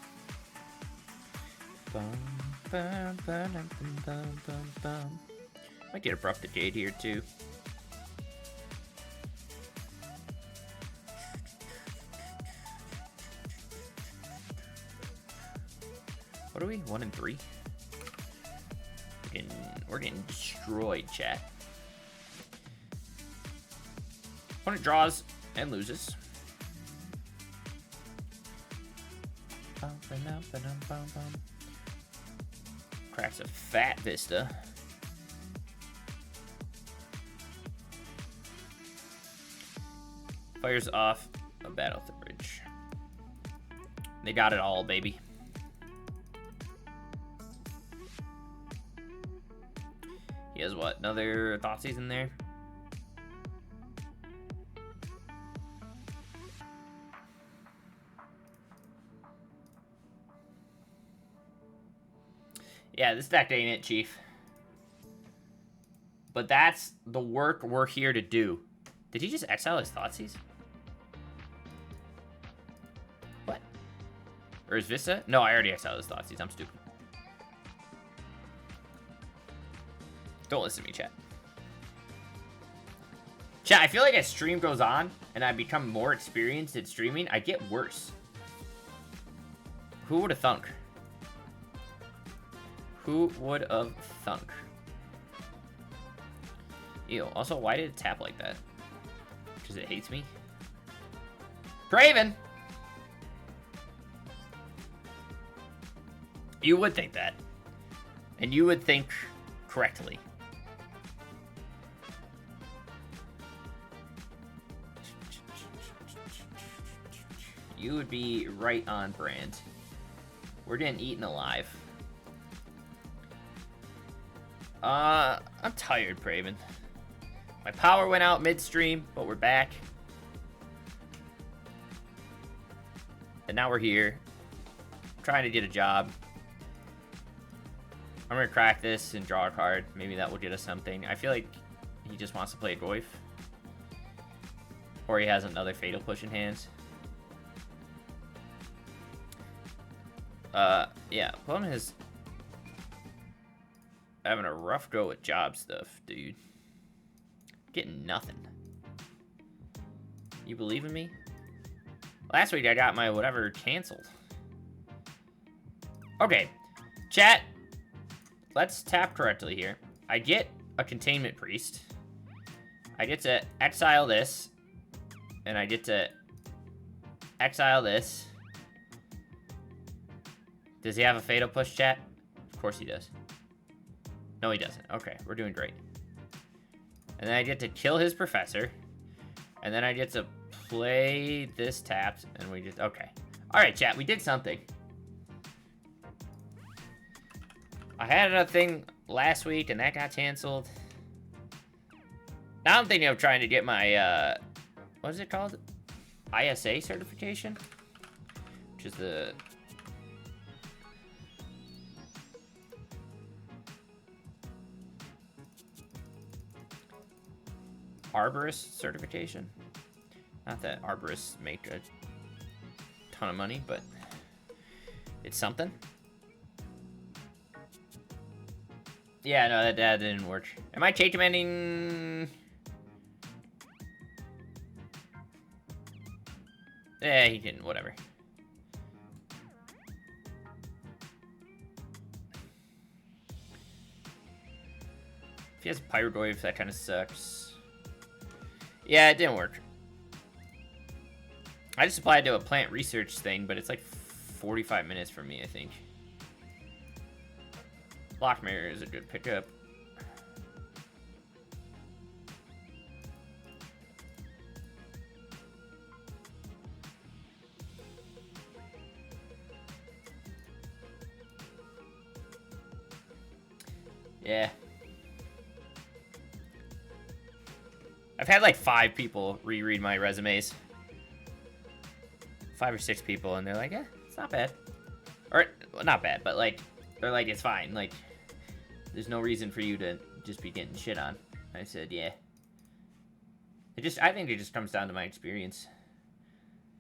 Bum. Might get a Bruff the Jade here too. What are we? 1 and 3? We're getting destroyed, chat. Opponent draws and loses. Cracks a fat vista. Fires off a battle at the bridge. They got it all, baby. He has what? Another Thoughtseize in there? Yeah, this deck ain't it, Chief. But that's the work we're here to do. Did he just exile his Thoughtseize? What? Or is Vista? No, I already exiled his Thoughtseize. I'm stupid. Don't listen to me, chat. Chat, I feel like as stream goes on and I become more experienced at streaming, I get worse. Who would have thunk? Who would have thunk? Ew. Also, why did it tap like that? Because it hates me? Craven! You would think that. And you would think correctly. You would be right on brand. We're getting eaten alive. I'm tired, Praven. My power went out midstream, but we're back. And now we're here. Trying to get a job. I'm gonna crack this and draw a card. Maybe that will get us something. I feel like he just wants to play a Goyf. Or he has another Fatal Push in hands. Yeah, Plum is having a rough go at job stuff, dude. Getting nothing. You believe in me? Last week I got my whatever canceled. Okay, chat. Let's tap correctly here. I get a Containment Priest. I get to exile this. And I get to exile this. Does he have a Fatal Push, chat? Of course he does. No, he doesn't. Okay, we're doing great. And then I get to kill his Professor. And then I get to play this tapped. And we just... Okay. Alright, chat. We did something. I had a thing last week, and that got canceled. Now I'm thinking of trying to get my... what is it called? ISA certification? Which is the... Arborist certification. Not that arborists make a ton of money, but it's something. Yeah, no, that didn't work. Am I change commanding? Yeah, he didn't, whatever. If he has Pyrogoyf, that kind of sucks. Yeah, it didn't work. I just applied to a plant research thing, but it's like 45 minutes for me, I think. Lockmare is a good pickup. Yeah. I've had like 5 people reread my resumes. 5 or 6 people, and they're like, it's not bad. Or, well, not bad, but like, they're like, it's fine. Like, there's no reason for you to just be getting shit on. I said, yeah. I think it just comes down to my experience.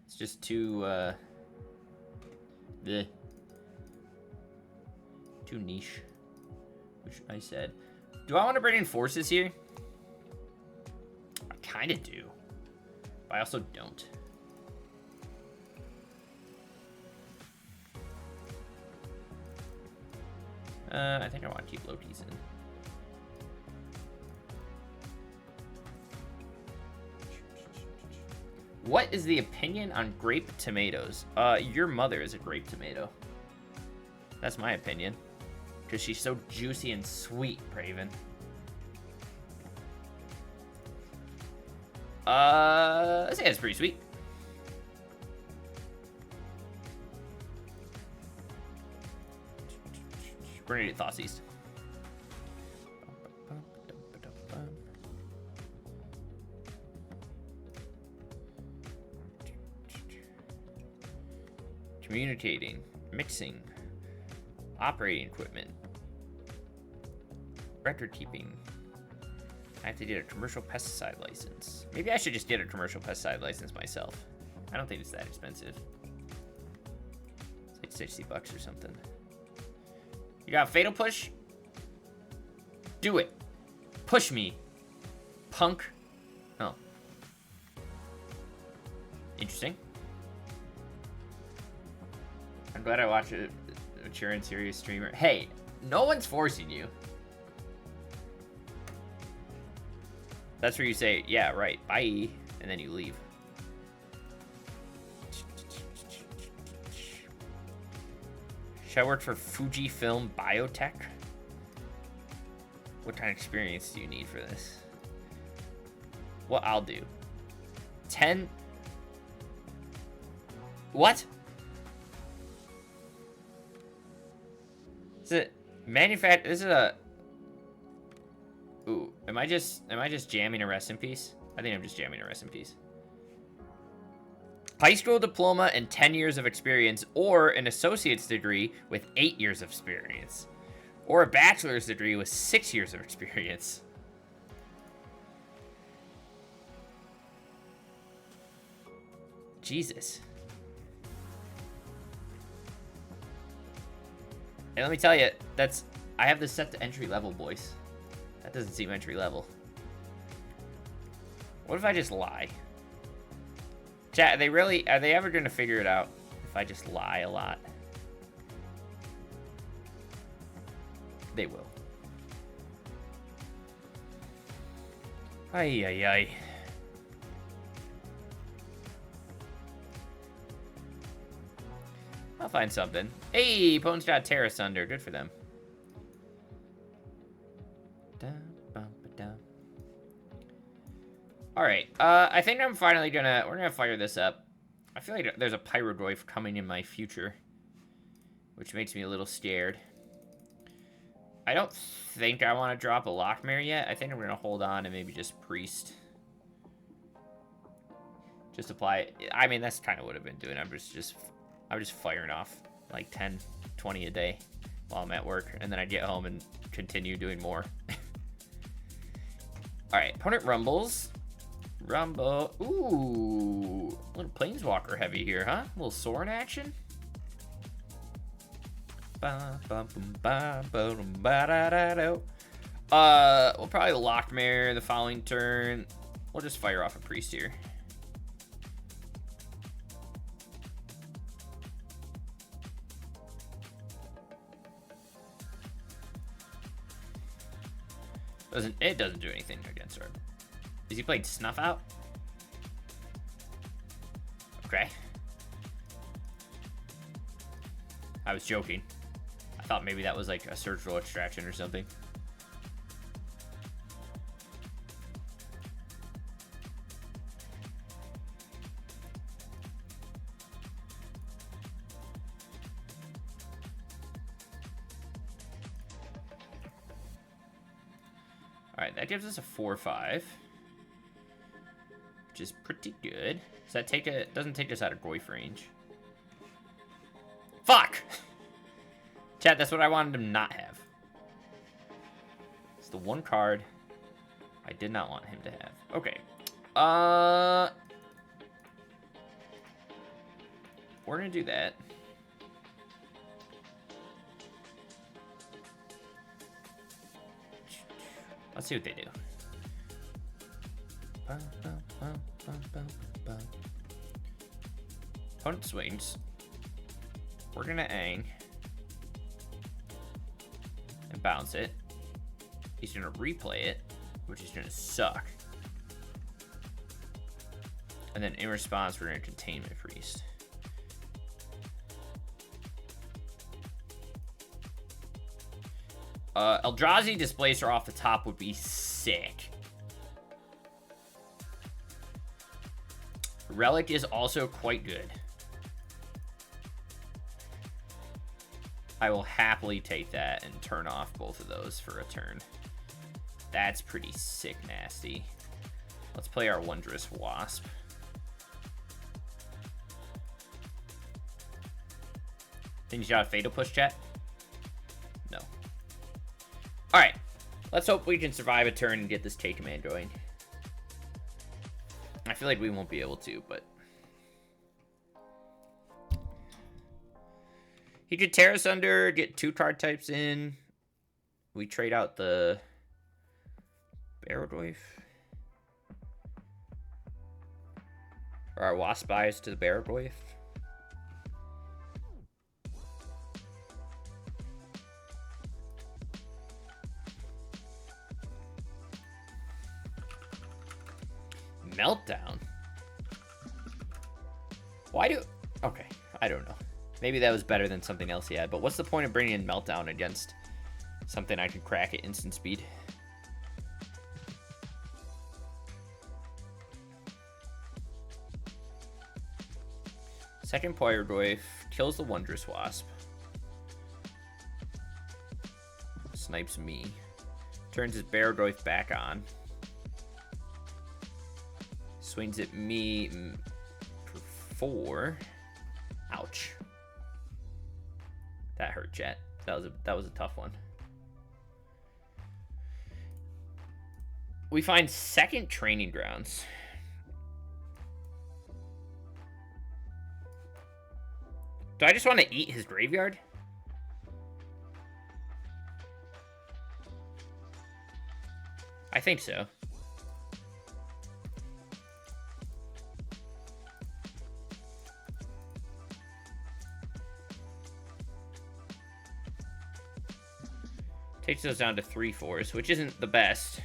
It's just too, bleh. Too niche. Which I said. Do I want to bring in forces here? I kind of do. But I also don't. I think I want to keep Loki's in. What is the opinion on grape tomatoes? Your mother is a grape tomato. That's my opinion. Because she's so juicy and sweet, Praven. I say it's pretty sweet. We're gonna do Thoughts East. Communicating, mixing, operating equipment, record keeping. I have to get a commercial pesticide license. Maybe I should just get a commercial pesticide license myself. I don't think it's that expensive. It's like 60 bucks or something. You got a fatal push? Do it. Push me. Punk. Oh. Interesting. I'm glad I watch a mature and serious streamer. Hey, no one's forcing you. That's where you say, yeah, right, bye, and then you leave. Should I work for Fujifilm Biotech? What kind of experience do you need for this? What I'll do. 10. What? Is it manufactured? This is a. Ooh, am I just jamming a rest in peace? I think I'm just jamming a rest in peace. High school diploma and 10 years of experience, or an associate's degree with 8 years of experience, or a bachelor's degree with 6 years of experience. Jesus. And let me tell you, I have this set to entry level, boys. That doesn't seem entry level. What if I just lie? Chat, are they ever gonna figure it out if I just lie a lot? They will. Ay, ay, ay. I'll find something. Hey, opponent's got Terra Sunder. Good for them. Alright, I think I'm finally we're gonna fire this up. I feel like there's a Pyrodroid coming in my future, which makes me a little scared. I don't think I want to drop a Lockmare yet. I think I'm gonna hold on and maybe just Priest. Just apply. I mean, that's kind of what I've been doing. I'm just firing off like 10, 20 a day while I'm at work, and then I get home and continue doing more. Alright, opponent rumbles. Rumble. Ooh. A little Planeswalker heavy here, huh? A little Sorin action. We'll probably Lockmare the following turn. We'll just fire off a Priest here. It doesn't do anything against her. Is he playing Snuff Out? Okay. I was joking. I thought maybe that was like a surgical extraction or something. Alright, that gives us a 4/5. Which is pretty good. Does that doesn't take us out of Goyf range. Fuck! Chat, that's what I wanted him not have. It's the one card I did not want him to have. Okay. We're gonna do that. Let's see what they do. Opponent swings. We're gonna Ang and bounce it. He's gonna replay it, which is gonna suck. And then in response, we're gonna Containment Priest. Eldrazi Displacer off the top would be sick. Relic is also quite good. I will happily take that and turn off both of those for a turn. That's pretty sick nasty. Let's play our Wondrous Wasp. Think you got a Fatal Push, chat? No. Alright. Let's hope we can survive a turn and get this take command going. I feel like we won't be able to, but... He could tear us under, get 2 card types in. We trade out the... Barrow-Dwarf. Or our Wasp buys to the Barrow-Dwarf. Meltdown? Why do... Okay, I don't know. Maybe that was better than something else he had, but what's the point of bringing in Meltdown against something I can crack at instant speed? Second Barrow-Dwarf kills the Wondrous Wasp. Snipes me. Turns his Barrow-Dwarf back on. Swings at me for 4. Ouch. That hurt, chat. That was a tough one. We find second Training Grounds. Do I just want to eat his graveyard? I think so. Takes those down to 3/4s, which isn't the best,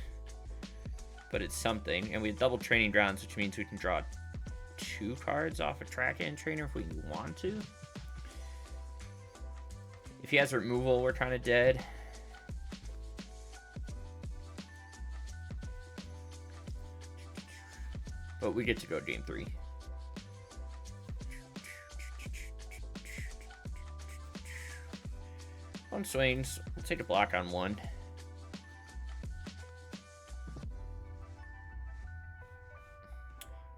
but it's something. And we have double Training Grounds, which means we can draw 2 cards off a Track-In Trainer if we want to. If he has removal, we're kind of dead. But we get to go game 3. One swings. We'll take a block on 1.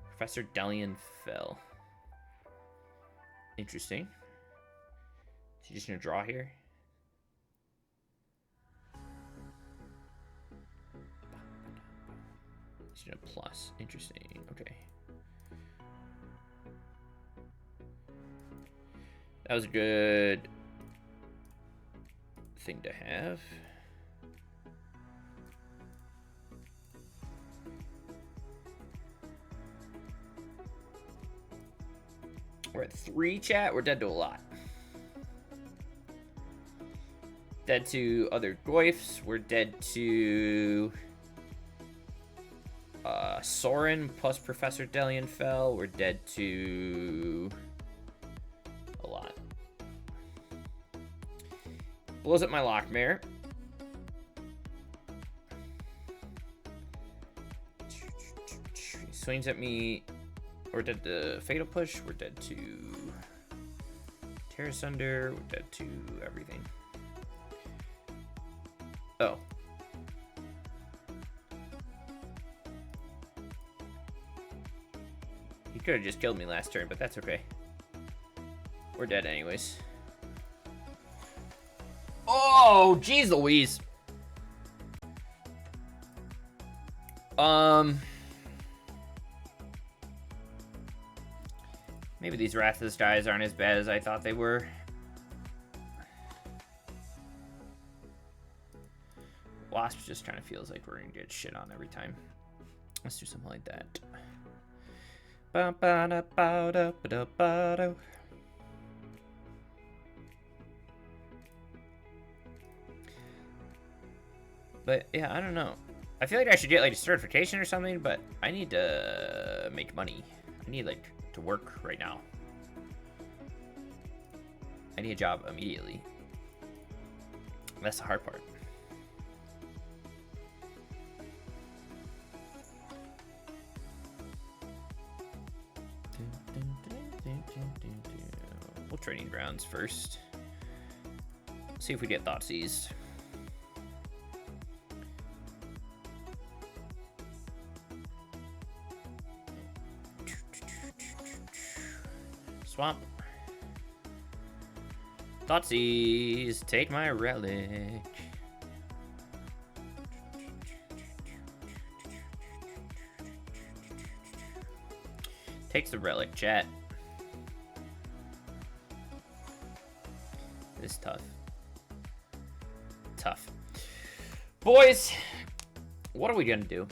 Professor Delian fell. Interesting. Is he just gonna draw here? He's gonna plus. Interesting. Okay. That was a good thing to have. We're at 3, chat. We're dead to a lot. Dead to other Goyfs. We're dead to Sorin plus Professor Delian fell. We're dead to a lot. Blows up my Lockmare. Swings at me. We're dead to Fatal Push. We're dead to Tear Asunder. We're dead to everything. Oh. He could have just killed me last turn, but that's okay. We're dead anyways. Oh, jeez Louise. Maybe these Wrath of the Skies aren't as bad as I thought they were. Wasp just kind of feels like we're gonna get shit on every time. Let's do something like that. But yeah, I don't know. I feel like I should get like a certification or something, but I need to make money. I need like to work right now. I need a job immediately. That's the hard part. We'll training grounds first. See if we get thought seized. Swamp. Thoughtseize, take my relic. Takes the relic, chat. This is tough. Tough. Boys, what are we gonna do?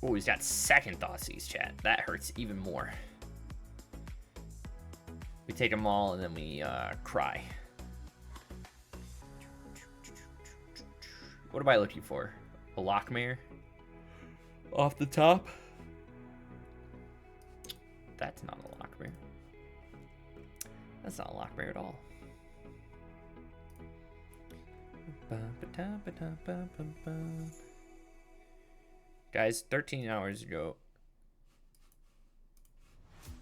Oh, he's got second Thoughtseize, chat. That hurts even more. We take them all and then we cry. What am I looking for? A Lockmare? Off the top? That's not a Lockmare. That's not a Lockmare at all. Guys, 13 hours ago,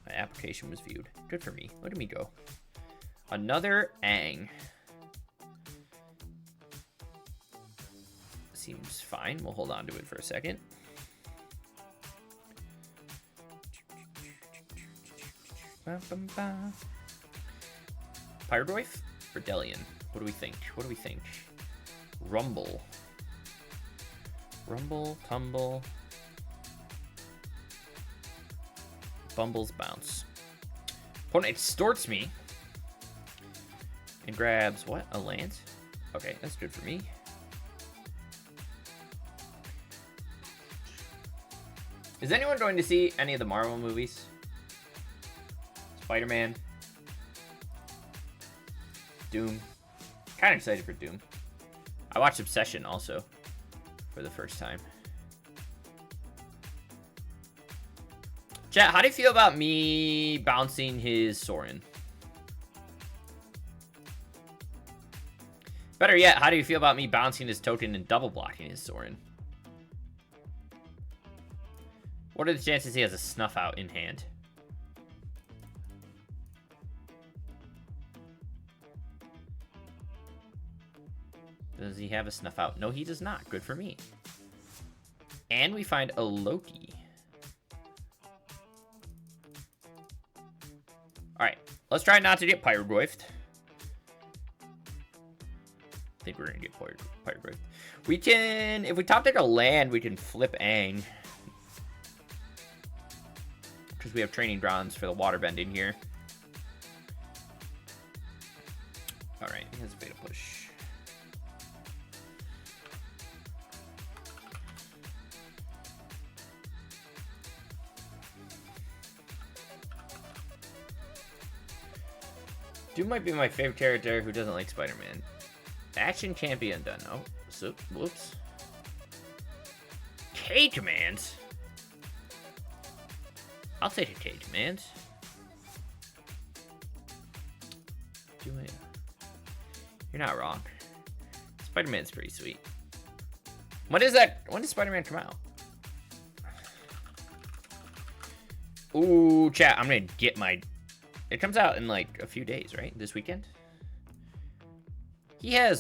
my application was viewed. Good for me. Look at me go. Another Aang. Seems fine. We'll hold on to it for a second. Pyrodorf or Delian? What do we think? What do we think? Rumble. Rumble, tumble. Bumble's bounce. Opponent extorts me. And grabs what? A lance? Okay, that's good for me. Is anyone going to see any of the Marvel movies? Spider-Man. Doom. Kind of excited for Doom. I watched Obsession also for the first time. Chat, how do you feel about me bouncing his Sorin? Better yet, how do you feel about me bouncing his token and double blocking his Sorin? What are the chances he has a Snuff Out in hand? Does he have a Snuff Out? No, he does not. Good for me. And we find a Loki. Alright, let's try not to get Pyrodorfed. I think we're gonna get Pyrodorfed. We can, if we top deck a land, we can flip Aang. Because we have training grounds for the water bending here. Alright, he has a Fatal Push. Doom might be my favorite character who doesn't like Spider-Man. Action can't be undone. Oh, so, whoops. K-Command? I'll take a K-Command. You're not wrong. Spider-Man's pretty sweet. When is that? When does Spider-Man come out? Ooh, chat, I'm gonna get my... It comes out in like a few days, right? This weekend? He has...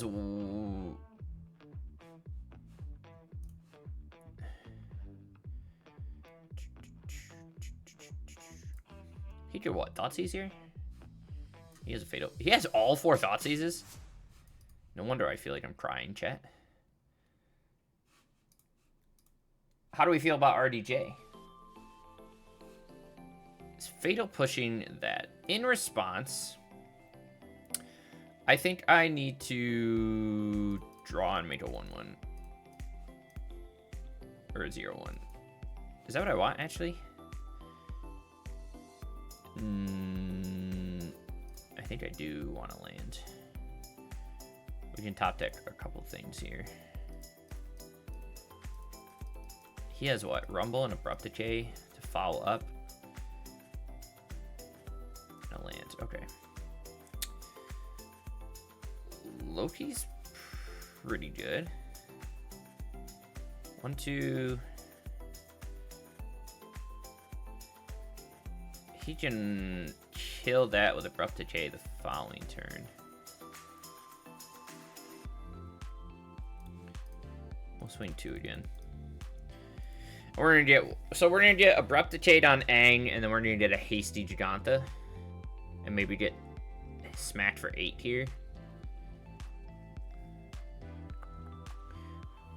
He could what? Thoughtseize here? He has a fatal... He has all 4 Thoughtseizes? No wonder I feel like I'm crying, chat. How do we feel about RDJ? Is Fatal pushing that? In response, I think I need to draw and make a 1/1. Or a 0/1. Is that what I want, actually? I think I do want to land. We can top deck a couple things here. He has what? Rumble and Abrupt Decay to follow up. And a land. Okay. Loki's pretty good. 1, 2. He can kill that with Abrupt Decay the following turn. We'll swing 2 again. We're gonna get Abrupt Decay on Aang, and then we're gonna get a Hasty Giganta, and maybe get smacked for 8 here.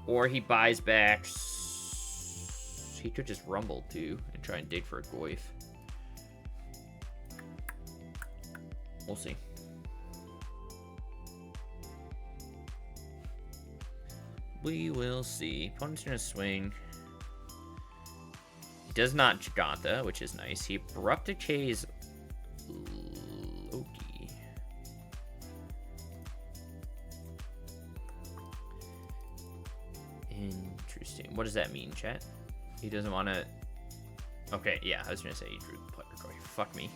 Or he buys back. He could just Rumble too and try and dig for a Goyf. We'll see. We will see. Opponent's gonna swing. He does not Giganta, which is nice. He Abrupt Decays Loki. Interesting. What does that mean, chat? He doesn't want to... Okay, yeah, I was gonna say he drew the player. Fuck me.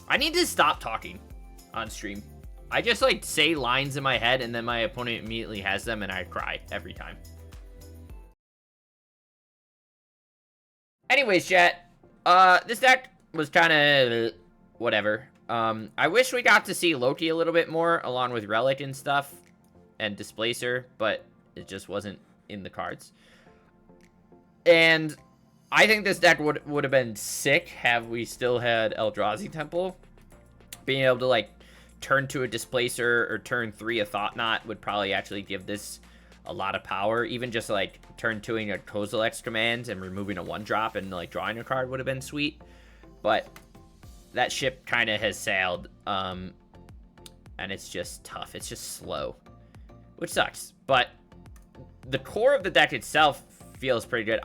I need to stop talking on stream. I just, like, say lines in my head, and then my opponent immediately has them, and I cry every time. Anyways, chat. This deck was kind of... whatever. I wish we got to see Loki a little bit more, along with Relic and stuff, and Displacer, but it just wasn't in the cards. And I think this deck would have been sick have we still had Eldrazi Temple. Being able to, like, turn 2 a Displacer or turn 3 a Thought Knot would probably actually give this a lot of power. Even just, like, turn 2ing a Kozilek's command and removing a 1-drop and, like, drawing a card would have been sweet. But that ship kind of has sailed. And it's just tough. It's just slow. Which sucks. But the core of the deck itself feels pretty good.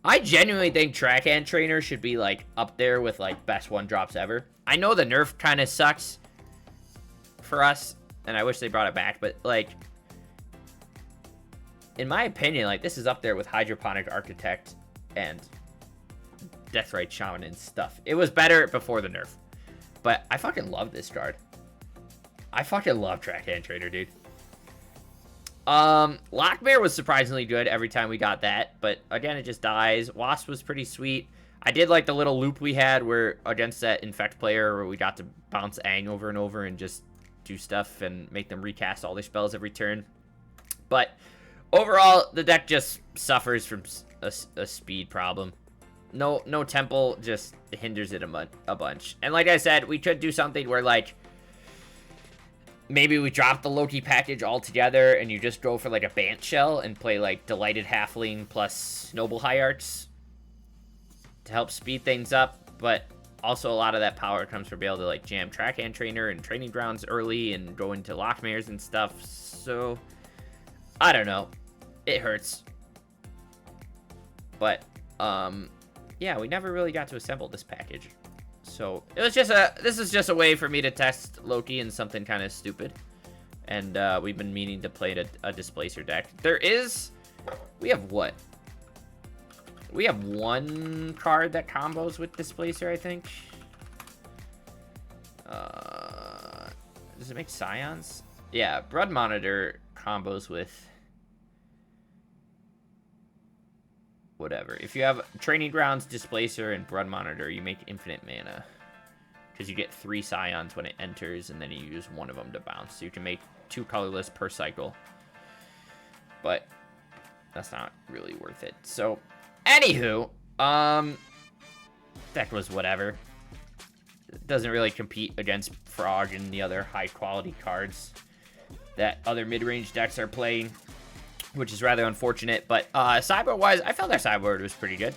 I genuinely think Trackhand Trainer should be, like, up there with, like, best 1-drops ever. I know the nerf kind of sucks for us, and I wish they brought it back, but, like, in my opinion, like, this is up there with Hydroponic Architect and Deathrite Shaman and stuff. It was better before the nerf, but I fucking love this card. I fucking love Trackhand Trainer, dude. Lockmare was surprisingly good every time we got that, but again, it just dies. Wasp was pretty sweet. I did like the little loop we had where against that Infect player where we got to bounce Aang over and over and just do stuff and make them recast all their spells every turn. But overall, the deck just suffers from a speed problem. No Temple just hinders it a bunch. And like I said, we could do something where, like, maybe we drop the Loki package altogether and you just go for, like, a Bant Shell and play, like, Delighted Halfling plus Noble High Arts to help speed things up. But also a lot of that power comes from being able to, like, jam Trackhand Trainer and Training Grounds early and go into Lockmares and stuff. So, I don't know. It hurts. But, yeah, we never really got to assemble this package. So, it was just this is just a way for me to test Loki in something kind of stupid. And, we've been meaning to play a Displacer deck. We have what? We have one card that combos with Displacer, I think. Does it make Scions? Yeah, Blood Monitor combos with whatever. If you have Training Grounds, Displacer, and Blood Monitor, you make infinite mana. Because you get 3 Scions when it enters, and then you use one of them to bounce. So you can make 2 colorless per cycle. But that's not really worth it. So, anywho, deck was whatever. It doesn't really compete against Frog and the other high-quality cards that other mid-range decks are playing, which is rather unfortunate. But sideboard-wise, I felt our sideboard was pretty good.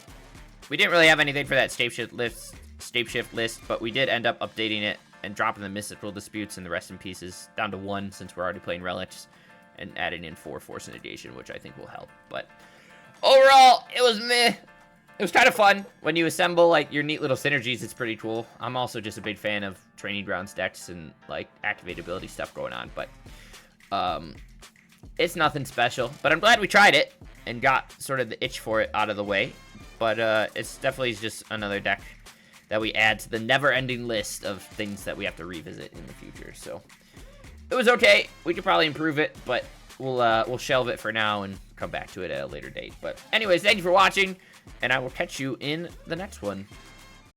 We didn't really have anything for that Shapeshift list, but we did end up updating it and dropping the Mystical Disputes and the Rest in Pieces down to 1 since we're already playing Relics. and adding in 4 force negation, which I think will help. But overall, it was meh. It was kind of fun. When you assemble, like, your neat little synergies, it's pretty cool. I'm also just a big fan of training grounds decks and, like, activate ability stuff going on. But, it's nothing special. But I'm glad we tried it and got sort of the itch for it out of the way. But, it's definitely just another deck that we add to the never-ending list of things that we have to revisit in the future. So, it was okay. We could probably improve it, but we'll shelve it for now and come back to it at a later date. But anyways, thank you for watching, and I will catch you in the next one.